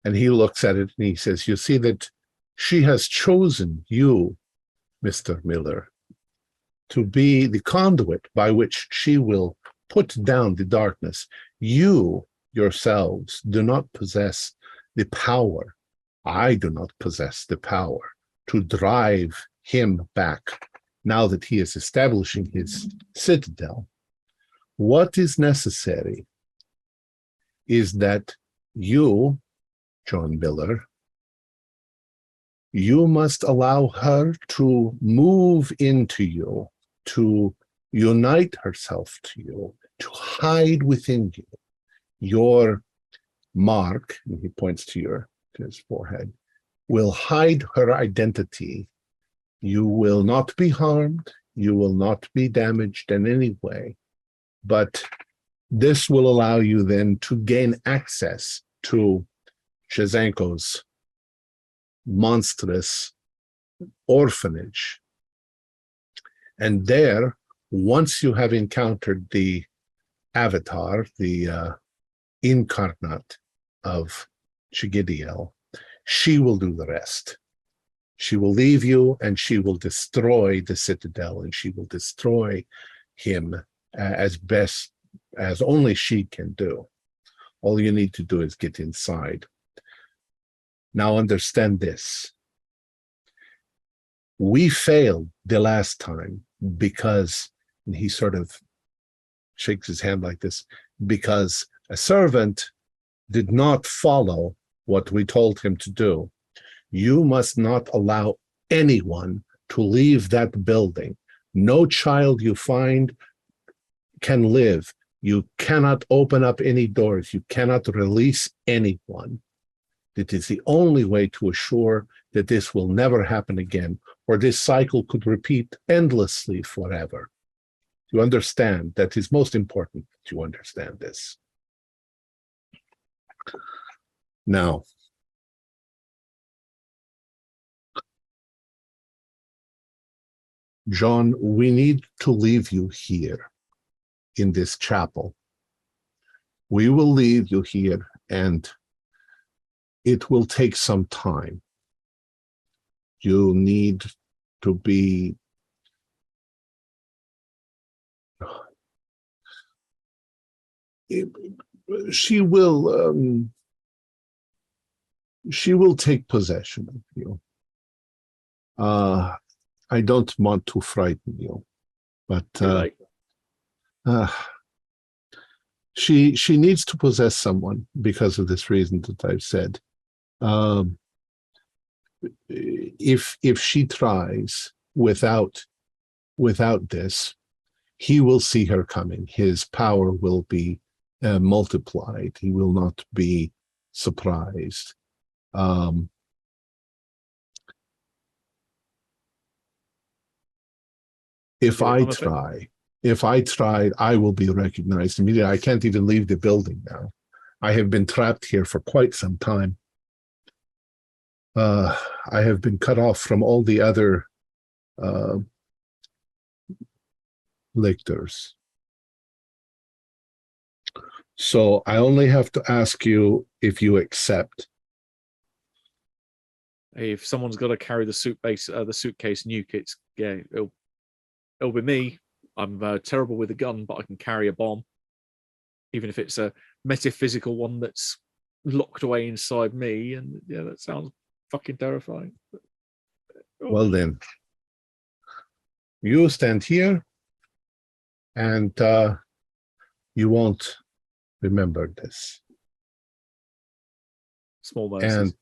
And he looks at it and he says, you see that she has chosen you, Mr. Miller, to be the conduit by which she will put down the darkness. You yourselves do not possess the power. I do not possess the power to drive him back now that he is establishing his citadel. What is necessary is that you, John Miller, you must allow her to move into you, to unite herself to you, to hide within you. Your mark, and he points to his forehead, will hide her identity. You will not be harmed. You will not be damaged in any way. But this will allow you then to gain access to Shezhenko's monstrous orphanage. And there, once you have encountered the avatar, the incarnate of Chigidiel, she will do the rest. She will leave you and she will destroy the citadel, and she will destroy him as best as only she can do. All you need to do is get inside. Now understand this. We failed the last time because, and he sort of shakes his hand like this, because a servant did not follow what we told him to do. You must not allow anyone to leave that building. No child you find can live. You cannot open up any doors. You cannot release anyone. It is the only way to assure that this will never happen again, or this cycle could repeat endlessly forever. You understand? That is most important that you understand this. Now, John, we need to leave you here in this chapel. We will leave you here, and it will take some time. You need to be she will take possession of you. I don't want to frighten you, but she needs to possess someone because of this reason that I've said. If she tries without this, he will see her coming. His power will be multiplied. He will not be surprised. If I tried, I will be recognized immediately. I can't even leave the building now. I have been trapped here for quite some time. I have been cut off from all the other lictors. So I only have to ask you if you accept. Hey, if someone's got to carry the suitcase nuke, it'll be me. I'm terrible with a gun, but I can carry a bomb, even if it's a metaphysical one that's locked away inside me. And yeah, that sounds fucking terrifying. Well then, you stand here, and you won't remember this. Small mercies.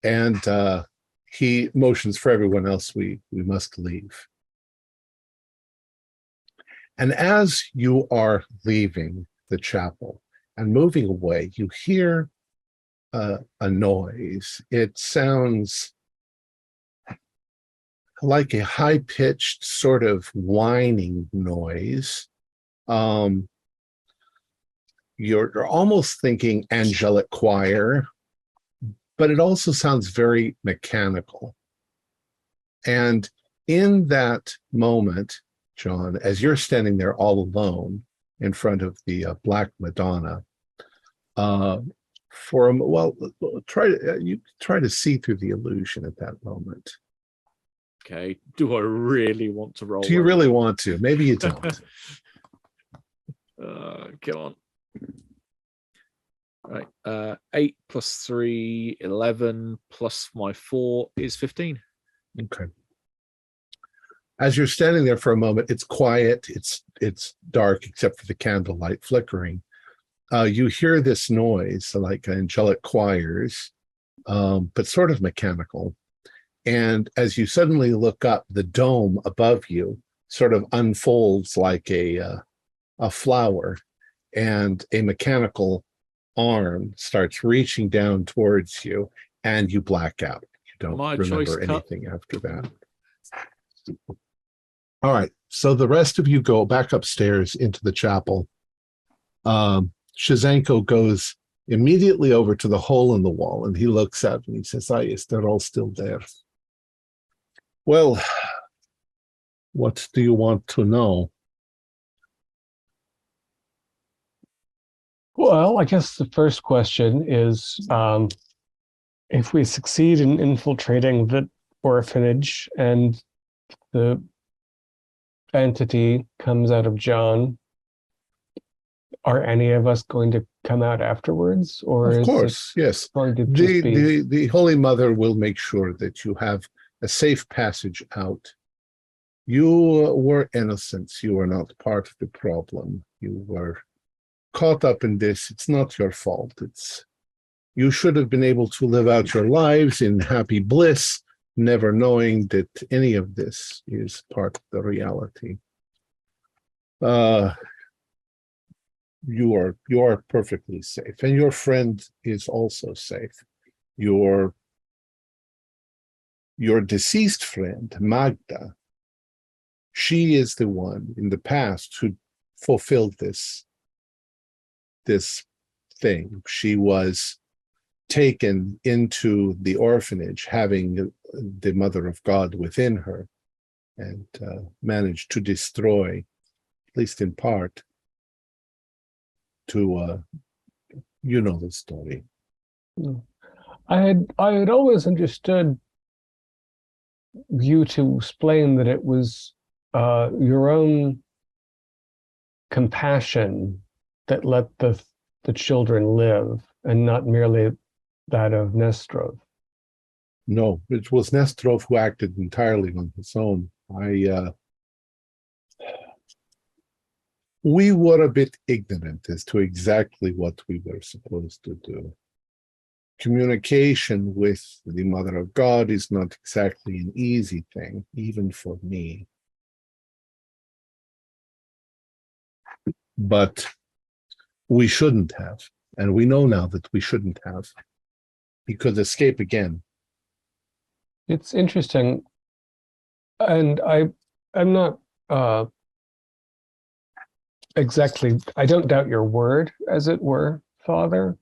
And he motions for everyone else. We must leave. And as you are leaving the chapel and moving away, you hear a noise. It sounds like a high-pitched sort of whining noise. You're almost thinking angelic choir, but it also sounds very mechanical. And in that moment, John, as you're standing there all alone in front of the Black Madonna. You try to see through the illusion at that moment. Okay. Do I really want to roll? Do you really want to? Maybe you don't. Come on. Right. 8 plus 3, 11 plus my 4 is 15. Okay. As you're standing there for a moment, it's quiet. It's dark except for the candlelight flickering. You hear this noise like angelic choirs, but sort of mechanical. And as you suddenly look up, the dome above you sort of unfolds like a flower, and a mechanical arm starts reaching down towards you, and you black out. You don't remember anything after that. All right. So the rest of you go back upstairs into the chapel. Shizanko goes immediately over to the hole in the wall, and he looks out and he says, "Ah, yes, they're all still there. Well, what do you want to know?" Well, I guess the first question is, if we succeed in infiltrating the orphanage and the entity comes out of John, are any of us going to come out afterwards? Or of course, yes. Going to just be... the Holy Mother will make sure that you have a safe passage out. You were innocent. You were not part of the problem. You were caught up in this. It's not your fault. You should have been able to live out your lives in happy bliss, never knowing that any of this is part of the reality. You are perfectly safe, and your friend is also safe. Your deceased friend, Magda, she is the one in the past who fulfilled this thing. She was taken into the orphanage, having the Mother of God within her, and managed to destroy, at least in part, you know the story. I had always understood you to explain that it was your own compassion that let the children live, and not merely that of Nestrov. No, it was Nestrov who acted entirely on his own. We were a bit ignorant as to exactly what we were supposed to do. Communication with the Mother of God is not exactly an easy thing, even for me. But we shouldn't have, and we know now that we shouldn't have. He could escape again. It's interesting, and I'm not exactly, I don't doubt your word, as it were, Father,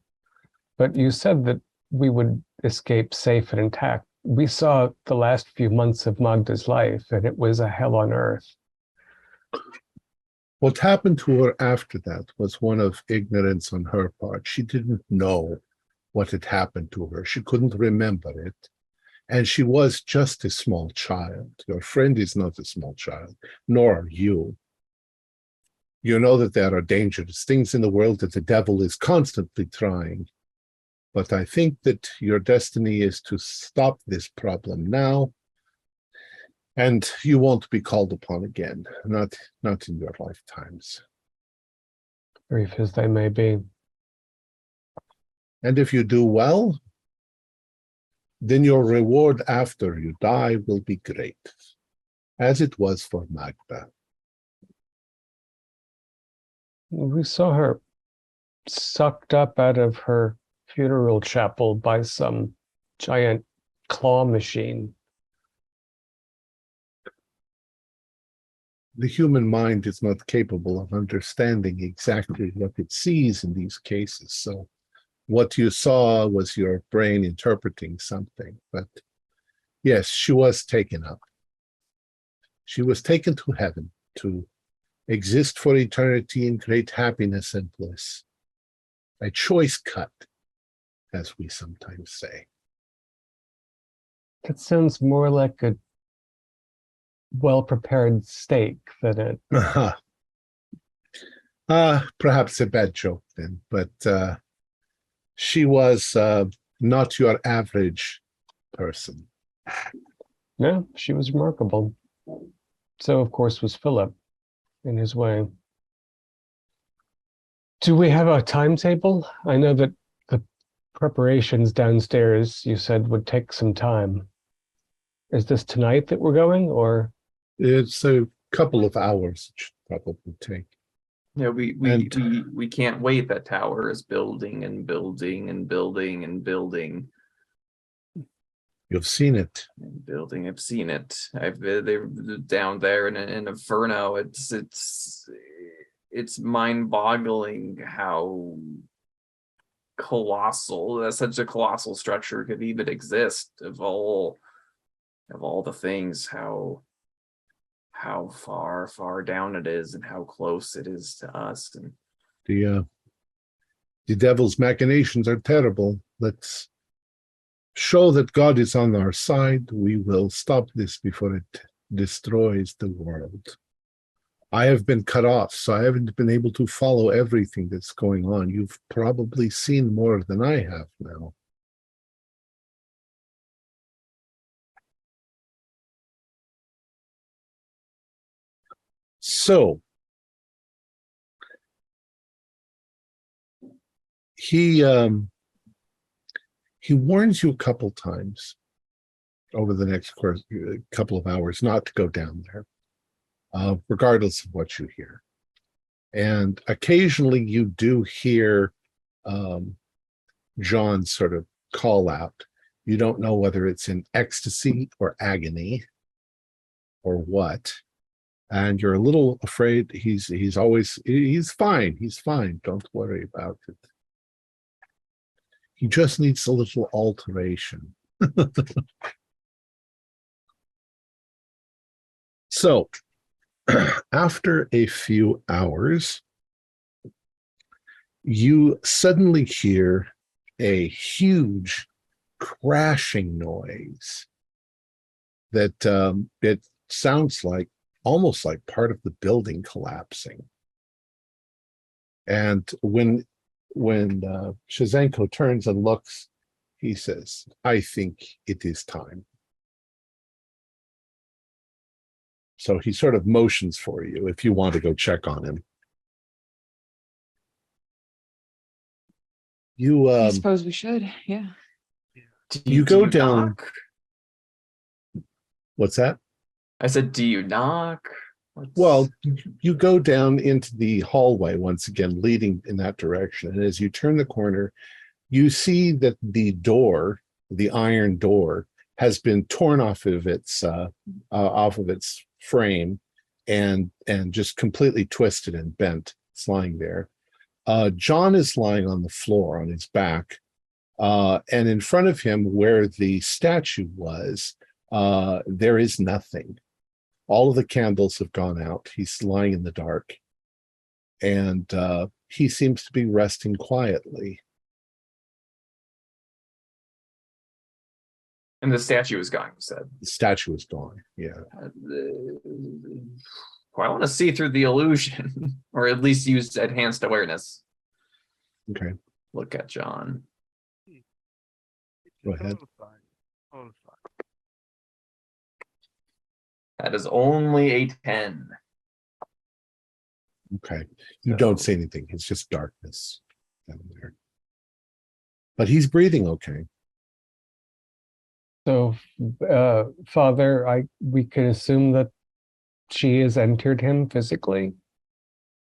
but you said that we would escape safe and intact. We saw the last few months of Magda's life, and it was a hell on earth. What happened to her after that was one of ignorance on her part. She didn't know what had happened to her. She couldn't remember it. And she was just a small child. Your friend is not a small child, nor are you. You know that there are dangerous things in the world, that the devil is constantly trying. But I think that your destiny is to stop this problem now, and you won't be called upon again, not in your lifetimes. Brief as they may be. And if you do well, then your reward after you die will be great, as it was for Magda. We saw her sucked up out of her funeral chapel by some giant claw machine. The human mind is not capable of understanding exactly what it sees in these cases. So what you saw was your brain interpreting something. But yes, she was taken up. She was taken to heaven to exist for eternity in great happiness and bliss. A choice cut, as we sometimes say. That sounds more like a well-prepared steak than it. Perhaps a bad joke then, but she was not your average person. No, she was remarkable. So, of course, was Philip in his way. Do we have a timetable? I know that the preparations downstairs, you said, would take some time. Is this tonight that we're going, or? It's a couple of hours it should probably take. Yeah, we can't wait. That tower is building and building and building and building. You've seen it. And building, I've seen it. They're down there in Inferno. It's mind-boggling how colossal such a colossal structure could even exist. Of all the things, how far down it is and how close it is to us. And the devil's machinations are terrible. Let's show that God is on our side. We will stop this before it destroys the world. I have been cut off, so I haven't been able to follow everything that's going on. You've probably seen more than I have now. So, he warns you a couple times over the next couple of hours not to go down there, regardless of what you hear. And occasionally you do hear John sort of call out. You don't know whether it's in ecstasy or agony or what. And you're a little afraid. He's fine. He's fine. Don't worry about it. He just needs a little alteration. So, after a few hours, you suddenly hear a huge crashing noise that it sounds like almost like part of the building collapsing. And when Shazenko turns and looks, he says, "I think it is time." So he sort of motions for you if you want to go check on him. I suppose we should, yeah. You go down. Knock? What's that? I said, do you knock? Well, you go down into the hallway once again, leading in that direction. And as you turn the corner, you see that the door, the iron door, has been torn off of its frame and just completely twisted and bent. It's lying there. John is lying on the floor on his back, and in front of him, where the statue was, there is nothing. All of the candles have gone out. He's lying in the dark, and he seems to be resting quietly. And the statue is gone, you said. The statue is gone, yeah. I want to see through the illusion, or at least use enhanced awareness. Okay. Look at John. Go ahead. All fine. That is only a 10. Okay. You don't see anything. It's just darkness down there. But he's breathing okay. So, Father, we can assume that she has entered him physically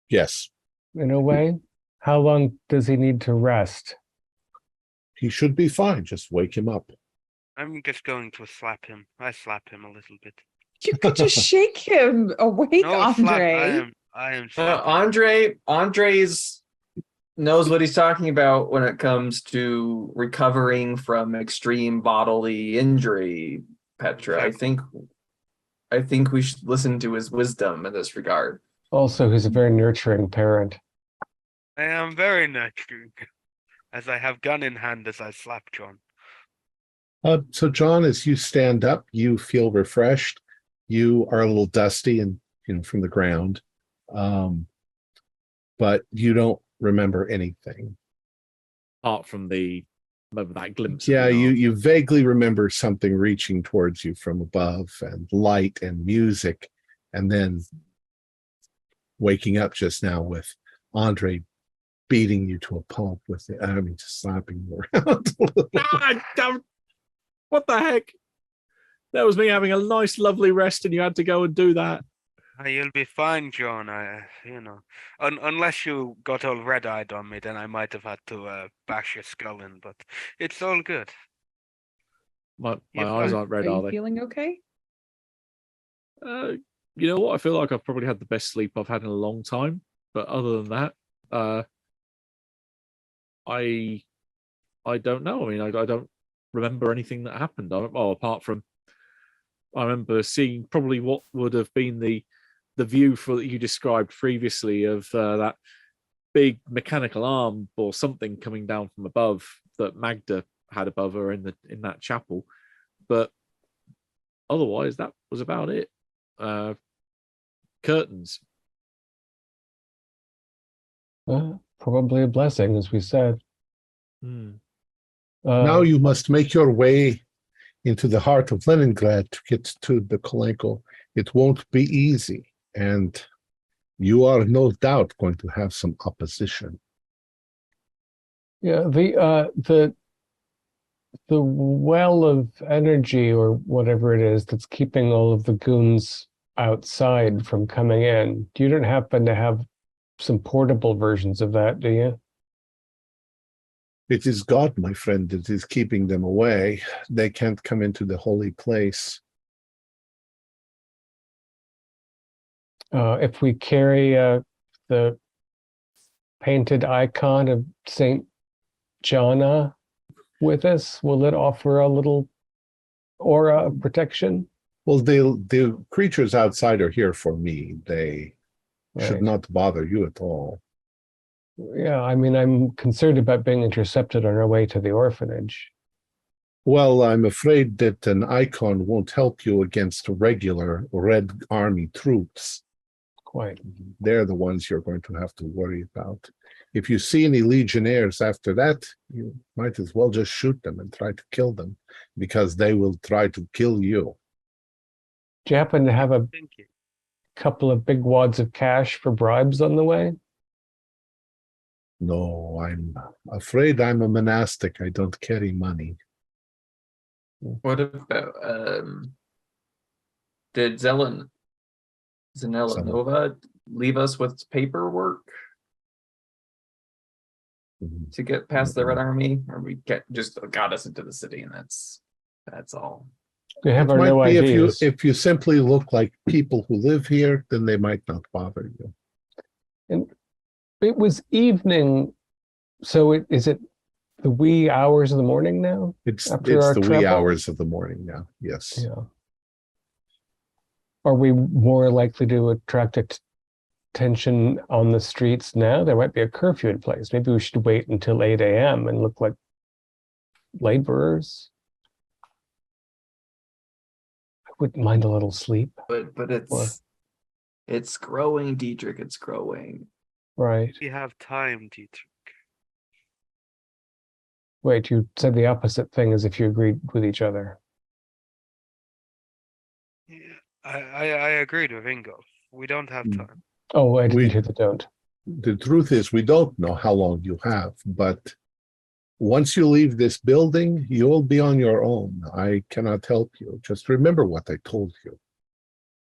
Yes. in a way. How long does he need to rest? He should be fine. Just wake him up. I'm just going to slap him. I slap him a little bit. You could just shake him awake, No, slap. Andre. I am slapping. Andre's knows what he's talking about when it comes to recovering from extreme bodily injury, Petra. I think we should listen to his wisdom in this regard. Also, he's a very nurturing parent. I am very nurturing, as I have gun in hand as I slap John. So John, as you stand up, you feel refreshed. You are a little dusty and from the ground, but you don't remember anything. Apart from that glimpse. Yeah, of the you vaguely remember something reaching towards you from above, and light and music, and then waking up just now with Andre beating you to a pulp with it. I mean, just slapping you around a little. don't. What the heck? That was me having a nice, lovely rest, and you had to go and do that. You'll be fine, John. Unless you got all red-eyed on me, then I might have had to bash your skull in. But it's all good. My Yeah, eyes aren't red, Are are you they? feeling okay? You know what? I feel like I've probably had the best sleep I've had in a long time. But other than that, I don't know. I mean, I don't remember anything that happened. Apart from I remember seeing probably what would have been the view that you described previously of that big mechanical arm or something coming down from above that Magda had above her in that chapel. But otherwise, that was about it. Curtains. Probably a blessing, as we said. Now you must make your way into the heart of Leningrad to get to the Kolenko. It won't be easy, and you are no doubt going to have some opposition. Yeah, the well of energy or whatever it is that's keeping all of the goons outside from coming in. You don't happen to have some portable versions of that, do you? It is God, my friend, that is keeping them away. They can't come into the holy place. If we carry the painted icon of Saint Jana with us, will it offer a little aura of protection? Well, the creatures outside are here for me. They should not bother you at all. Yeah, I mean, I'm concerned about being intercepted on our way to the orphanage. Well, I'm afraid that an icon won't help you against regular Red Army troops. Quite. They're the ones you're going to have to worry about. If you see any legionnaires after that, you might as well just shoot them and try to kill them, because they will try to kill you. Do you happen to have a Thank you. couple of big wads of cash for bribes on the way? No, I'm afraid I'm a monastic. I don't carry money. What about did Zanella Nova leave us with paperwork to get past the Red Army, or we just got us into the city and that's all? We have It our might no be IDs. if you simply look like people who live here, then they might not bother you. And it was evening, so is it the wee hours of the morning now? It's After our the wee travel? hours of the morning now. Yes. Yeah. Are we more likely to attract attention on the streets now? There might be a curfew in place. Maybe we should wait until 8 a.m. and look like laborers. I wouldn't mind a little sleep. But it's growing, Dietrich. It's growing. Right. You have time, Dietrich. Wait, you said the opposite thing as if you agreed with each other. Yeah, I agreed with Ingo. We don't have time. Oh, I didn't hear the don't. The truth is, we don't know how long you have, but once you leave this building, you'll be on your own. I cannot help you. Just remember what I told you.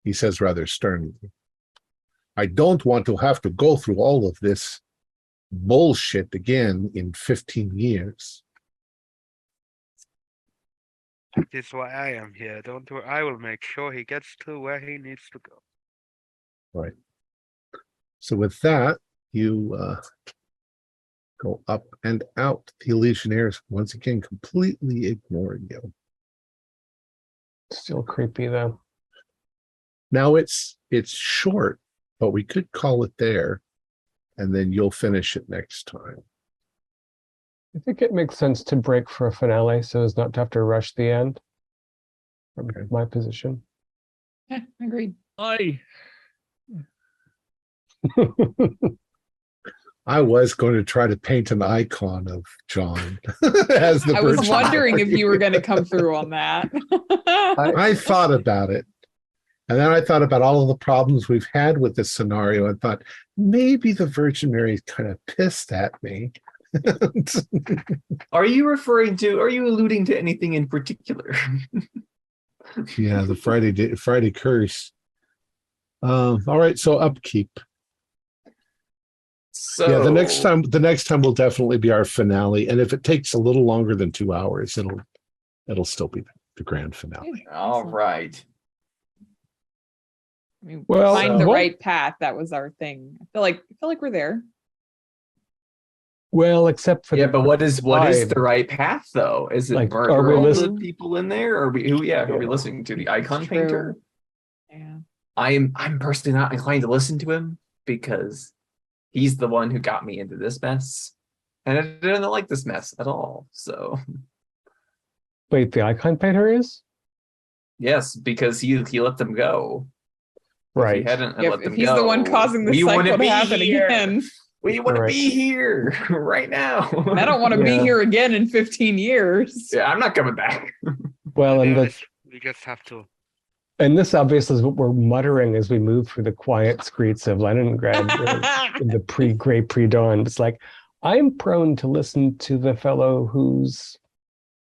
He says rather sternly. I don't want to have to go through all of this bullshit again in 15 years. That is why I am here. Don't worry. I will make sure he gets to where he needs to go. Right. So with that, you go up and out. The Legionnaires once again completely ignore you. Still creepy though. Now it's short but we could call it there, and then you'll finish it next time. I think it makes sense to break for a finale so as not to have to rush the end. From my position. Yeah, agreed. I was going to try to paint an icon of John as the I was Virgin wondering if Mary. you were going to come through on that. I thought about it. And then I thought about all of the problems we've had with this scenario and thought, maybe the Virgin Mary is kind of pissed at me. Are you alluding to anything in particular? Yeah, the Friday curse. All right, so upkeep. So Yeah, the next time will definitely be our finale, and if it takes a little longer than 2 hours, it'll still be the grand finale. All right. I mean, Well, find the what- right path. That was our thing. I feel like we're there. Well, except for Yeah, but what is pride. the right path though? Is it Like, murder are we all the listening- people in there? Or who are we listening to? The icon True. painter? Yeah. I'm personally not inclined to listen to him because he's the one who got me into this mess. And I didn't like this mess at all. So Wait, the icon painter is? yes, because he let them go. If Right. he hadn't If let them he's the one go, causing the we cycle wouldn't to be happen here. again. We wouldn't Right. be here right now. And I don't want to be Yeah. here again in 15 years. Yeah, I'm not coming back. Well, To be and honest, we just have to. this obviously is what we're muttering as we move through the quiet streets of Leningrad in the pre-gray pre-dawn. It's like, I'm prone to listen to the fellow who's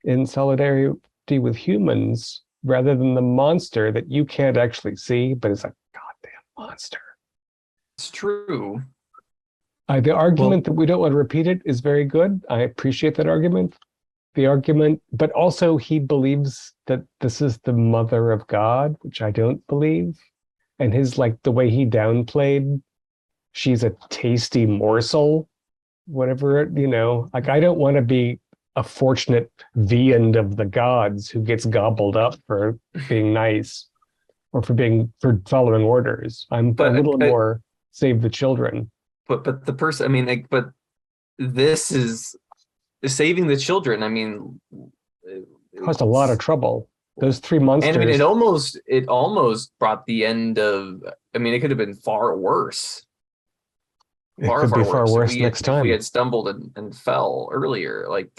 in solidarity with humans rather than the monster that you can't actually see, but is a goddamn monster. It's true. The argument that we don't want to repeat it is very good. I appreciate that argument. The argument, but also he believes that this is the mother of God, which I don't believe. And his, like, the way he downplayed, she's a tasty morsel, whatever, like, I don't want to be a fortunate viand of the gods who gets gobbled up for being nice or for following orders. I'm a little more save the children. But the person, I mean, like, but this is saving the children. I mean, It caused a lot of trouble. Those three monsters. And I mean, it almost brought the end of. I mean, it could have been far worse. It could be far worse next time. If we had stumbled and fell earlier, like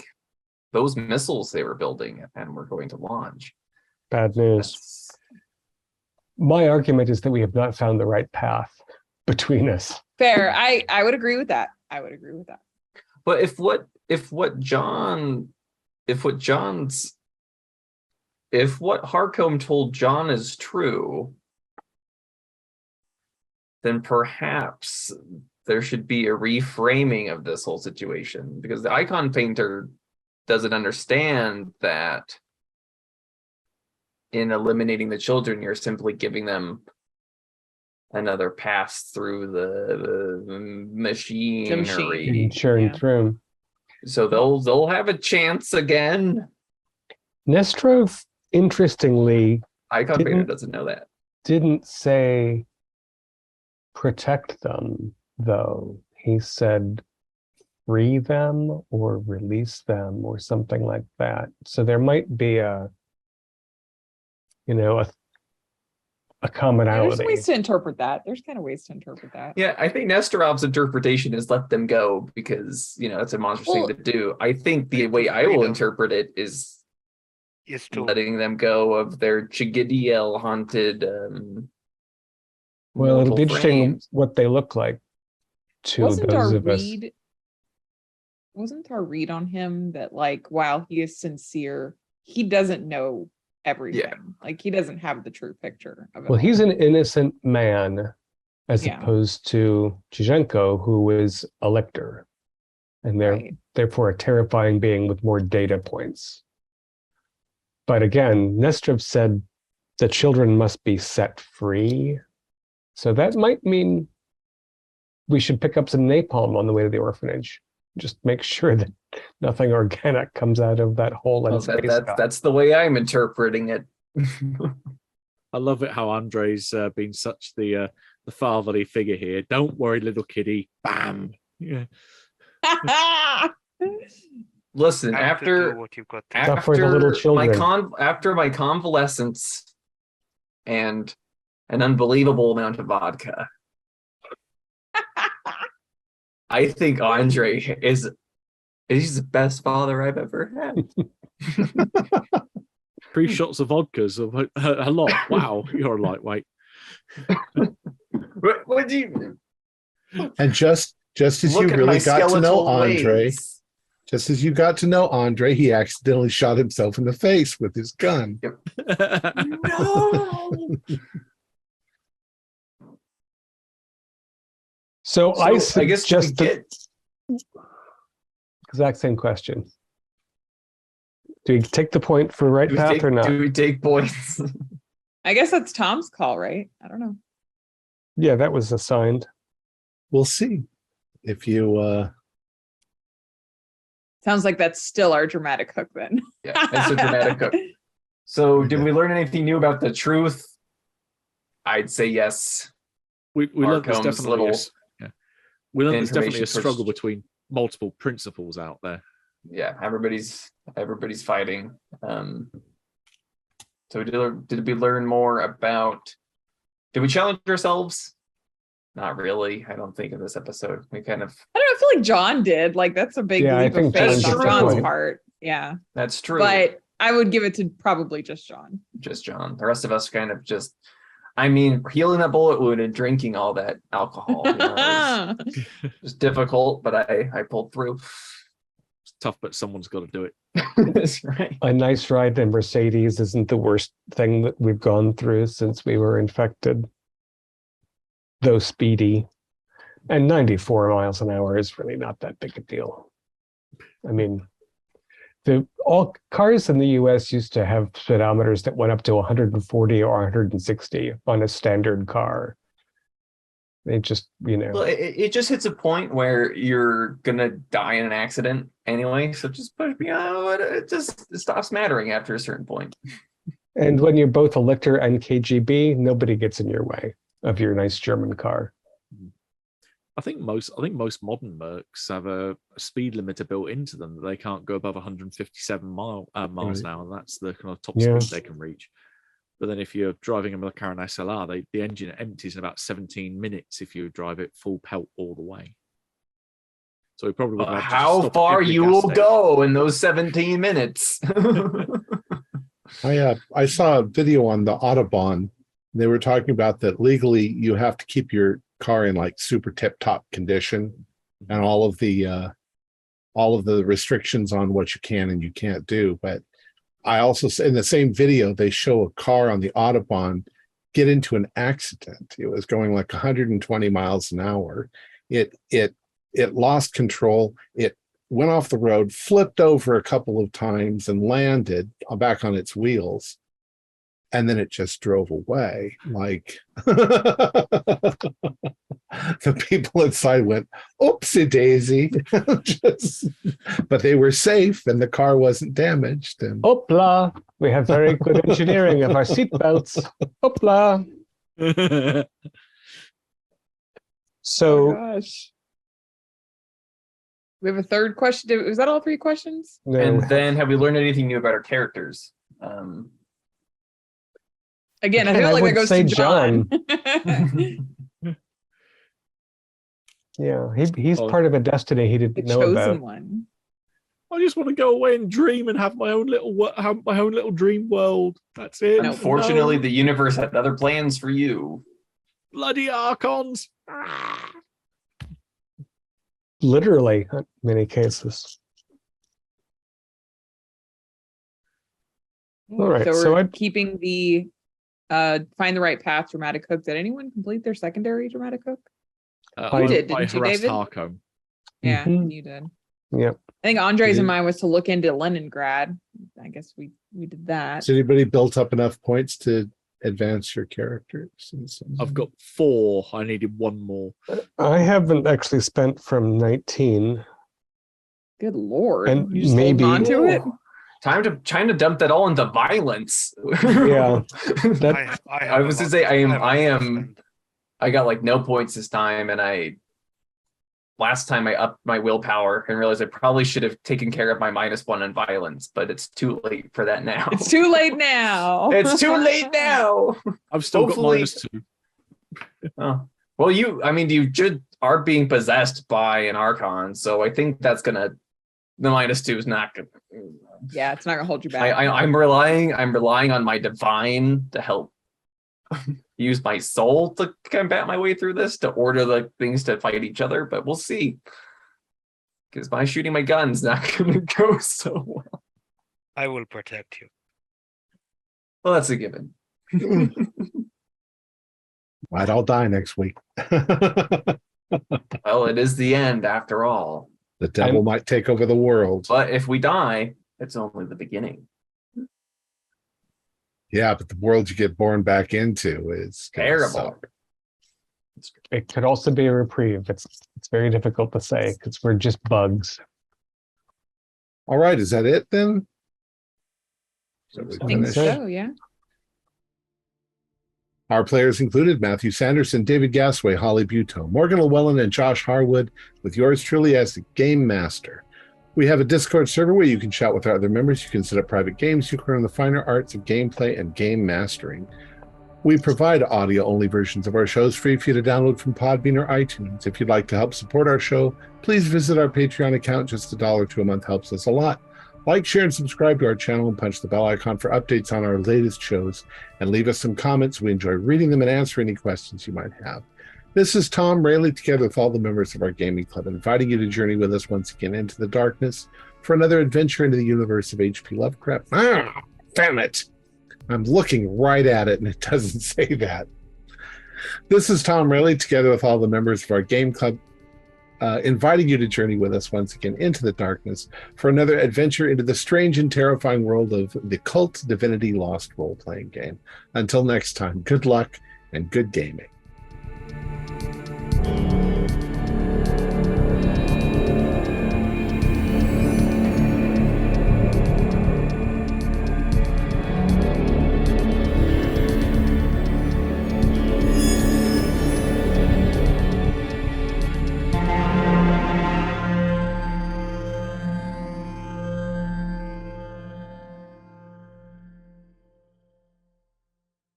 those missiles they were building and were going to launch. Bad news. My argument is that we have not found the right path between us. Fair. I would agree with that. But if what Harcombe told John is true, then perhaps there should be a reframing of this whole situation, because the icon painter doesn't understand that in eliminating the children, you're simply giving them another pass through the machinery. Churn through. So they'll have a chance again. Nestrov, interestingly, Icon painter doesn't know that. didn't say protect them, though. He said free them or release them or something like that. So there might be a commonality. There's ways to interpret that. Yeah, I think Nestorov's interpretation is let them go because, it's a monstrous thing to do. I think the way I will interpret it is letting them go of their Chigidiel haunted Well, it'll be interesting frames. what they look like to those of us. Wasn't our read on him that, like, while he is sincere, he doesn't know everything. Yeah. Like, he doesn't have the true picture of it. Well, he's an innocent man as Yeah. opposed to Chizhenko, who is a lictor, and Right. therefore a terrifying being with more data points. But again, Nestrov said the children must be set free. So that might mean we should pick up some napalm on the way to the orphanage. Just make sure that nothing organic comes out of that hole in space. That's the way I'm interpreting it. I love it how Andre's been such the fatherly figure here. Don't worry, little kiddie. Bam. Yeah. Listen, Have to do after what you've got to do. Stuff for the little children. after my convalescence and an unbelievable amount of vodka, I think Andre is the best father I've ever had. 3 shots of vodkas, a lot. Wow, you're a lightweight. What do you? And just as you really got to know Andre, just as you got to know Andre, he accidentally shot himself in the face with his gun. Yep. No. So I guess just get exact same question. Do we take the point for right path or not? Do we take points? I guess that's Tom's call, right? I don't know. Yeah, that was assigned. We'll see if you. Sounds like that's still our dramatic hook then. Yeah, it's a dramatic hook. So, did we learn anything new about the truth? I'd say yes. We learned there's Arcome's definitely we learned there's definitely a information struggle between multiple principles out there. Yeah, everybody's fighting. So did we learn more about? Did we challenge ourselves? Not really. I don't think in this episode we kind of. I don't know. I feel like John did. Like that's a big leap of faith on John's part. Yeah, that's true. But I would give it to probably just John. Just John. The rest of us kind of just. I mean, healing that bullet wound and drinking all that alcohol. It's difficult, but I pulled through. It's tough, but someone's got to do it. That's right. A nice ride in Mercedes isn't the worst thing that we've gone through since we were infected. Though speedy. And 94 miles an hour is really not that big a deal. I mean, all cars in the US used to have speedometers that went up to 140 or 160 on a standard car. They just, Well, it just hits a point where you're gonna die in an accident anyway. So just push me out. It stops mattering after a certain point. And when you're both a Lichter and KGB, nobody gets in your way of your nice German car. I think most modern Mercs have a speed limiter built into them that they can't go above 157 miles an hour. That's the kind of top speed they can reach. But then if you're driving a McLaren SLR, the engine empties in about 17 minutes if you drive it full pelt all the way. So we probably would have how far you will go in those 17 minutes. I saw a video on the Autobahn. They were talking about that legally you have to keep your car in like super tip-top condition, and all of the restrictions on what you can and you can't do. But I also, in the same video, they show a car on the Autobahn get into an accident. It was going like 120 miles an hour. It lost control. It went off the road, flipped over a couple of times, and landed back on its wheels. And then it just drove away. Like the people inside went, oopsie daisy. But they were safe and the car wasn't damaged. And Hoopla. We have very good engineering of our seatbelts. Hoopla. So, gosh. We have a third question. Was that all 3 questions? No. And then have we learned anything new about our characters? Again, I feel like that goes to John. Yeah, he's part of a destiny he didn't know about. One. I just want to go away and dream and have my own little dream world. That's it. Unfortunately, the universe had other plans for you. Bloody Archons. Literally, in many cases. All right, so we're keeping the find the right path dramatic hook. Did anyone complete their secondary dramatic hook? You did, didn't you, David? Harcombe. Yeah, you did. Yep. I think Andre's in mind was to look into Lenningrad. I guess we did that. Has anybody built up enough points to advance your characters? I've got 4. I needed 1 more. I haven't actually spent from 19. Good Lord. And you just maybe on to it? Time to dump that all into violence. Yeah. I was to say I I got like no points this time, and last time I upped my willpower and realized I probably should have taken care of my -1 in violence, but it's too late for that now. It's too late now. It's too late now. I've still Hopefully- got -2. Oh. Well, you are being possessed by an Archon, so I think that's gonna, the -2 is not gonna. Yeah, it's not gonna hold you back. I'm relying on my divine to help use my soul to combat my way through this, to order the things to fight each other, but we'll see. Because my shooting my gun's not gonna go so well. I will protect you. Well, that's a given. Might all die next week. Well, it is the end after all. The devil might take over the world. But if we die, it's only the beginning. Yeah, but the world you get born back into is gonna Terrible. suck. It could also be a reprieve. It's very difficult to say because we're just bugs. All right, is that it then? So we I think finish? so, yeah. Our players included Matthew Sanderson, David Gasway, Holly Buteau, Morgan Llewellyn, and Josh Harwood, with yours truly as the Game Master. We have a Discord server where you can chat with our other members. You can set up private games. You can learn the finer arts of gameplay and game mastering. We provide audio-only versions of our shows free for you to download from Podbean or iTunes. If you'd like to help support our show, please visit our Patreon account. Just $1 or $2 a month helps us a lot. Like, share, and subscribe to our channel and punch the bell icon for updates on our latest shows. And leave us some comments. We enjoy reading them and answering any questions you might have. This is Tom Rayleigh, together with all the members of our gaming club, inviting you to journey with us once again into the darkness for another adventure into the universe of H.P. Lovecraft. Ah, damn it. I'm looking right at it and it doesn't say that. This is Tom Rayleigh, together with all the members of our game club, inviting you to journey with us once again into the darkness for another adventure into the strange and terrifying world of the KULT Divinity Lost role-playing game. Until next time, good luck and good gaming.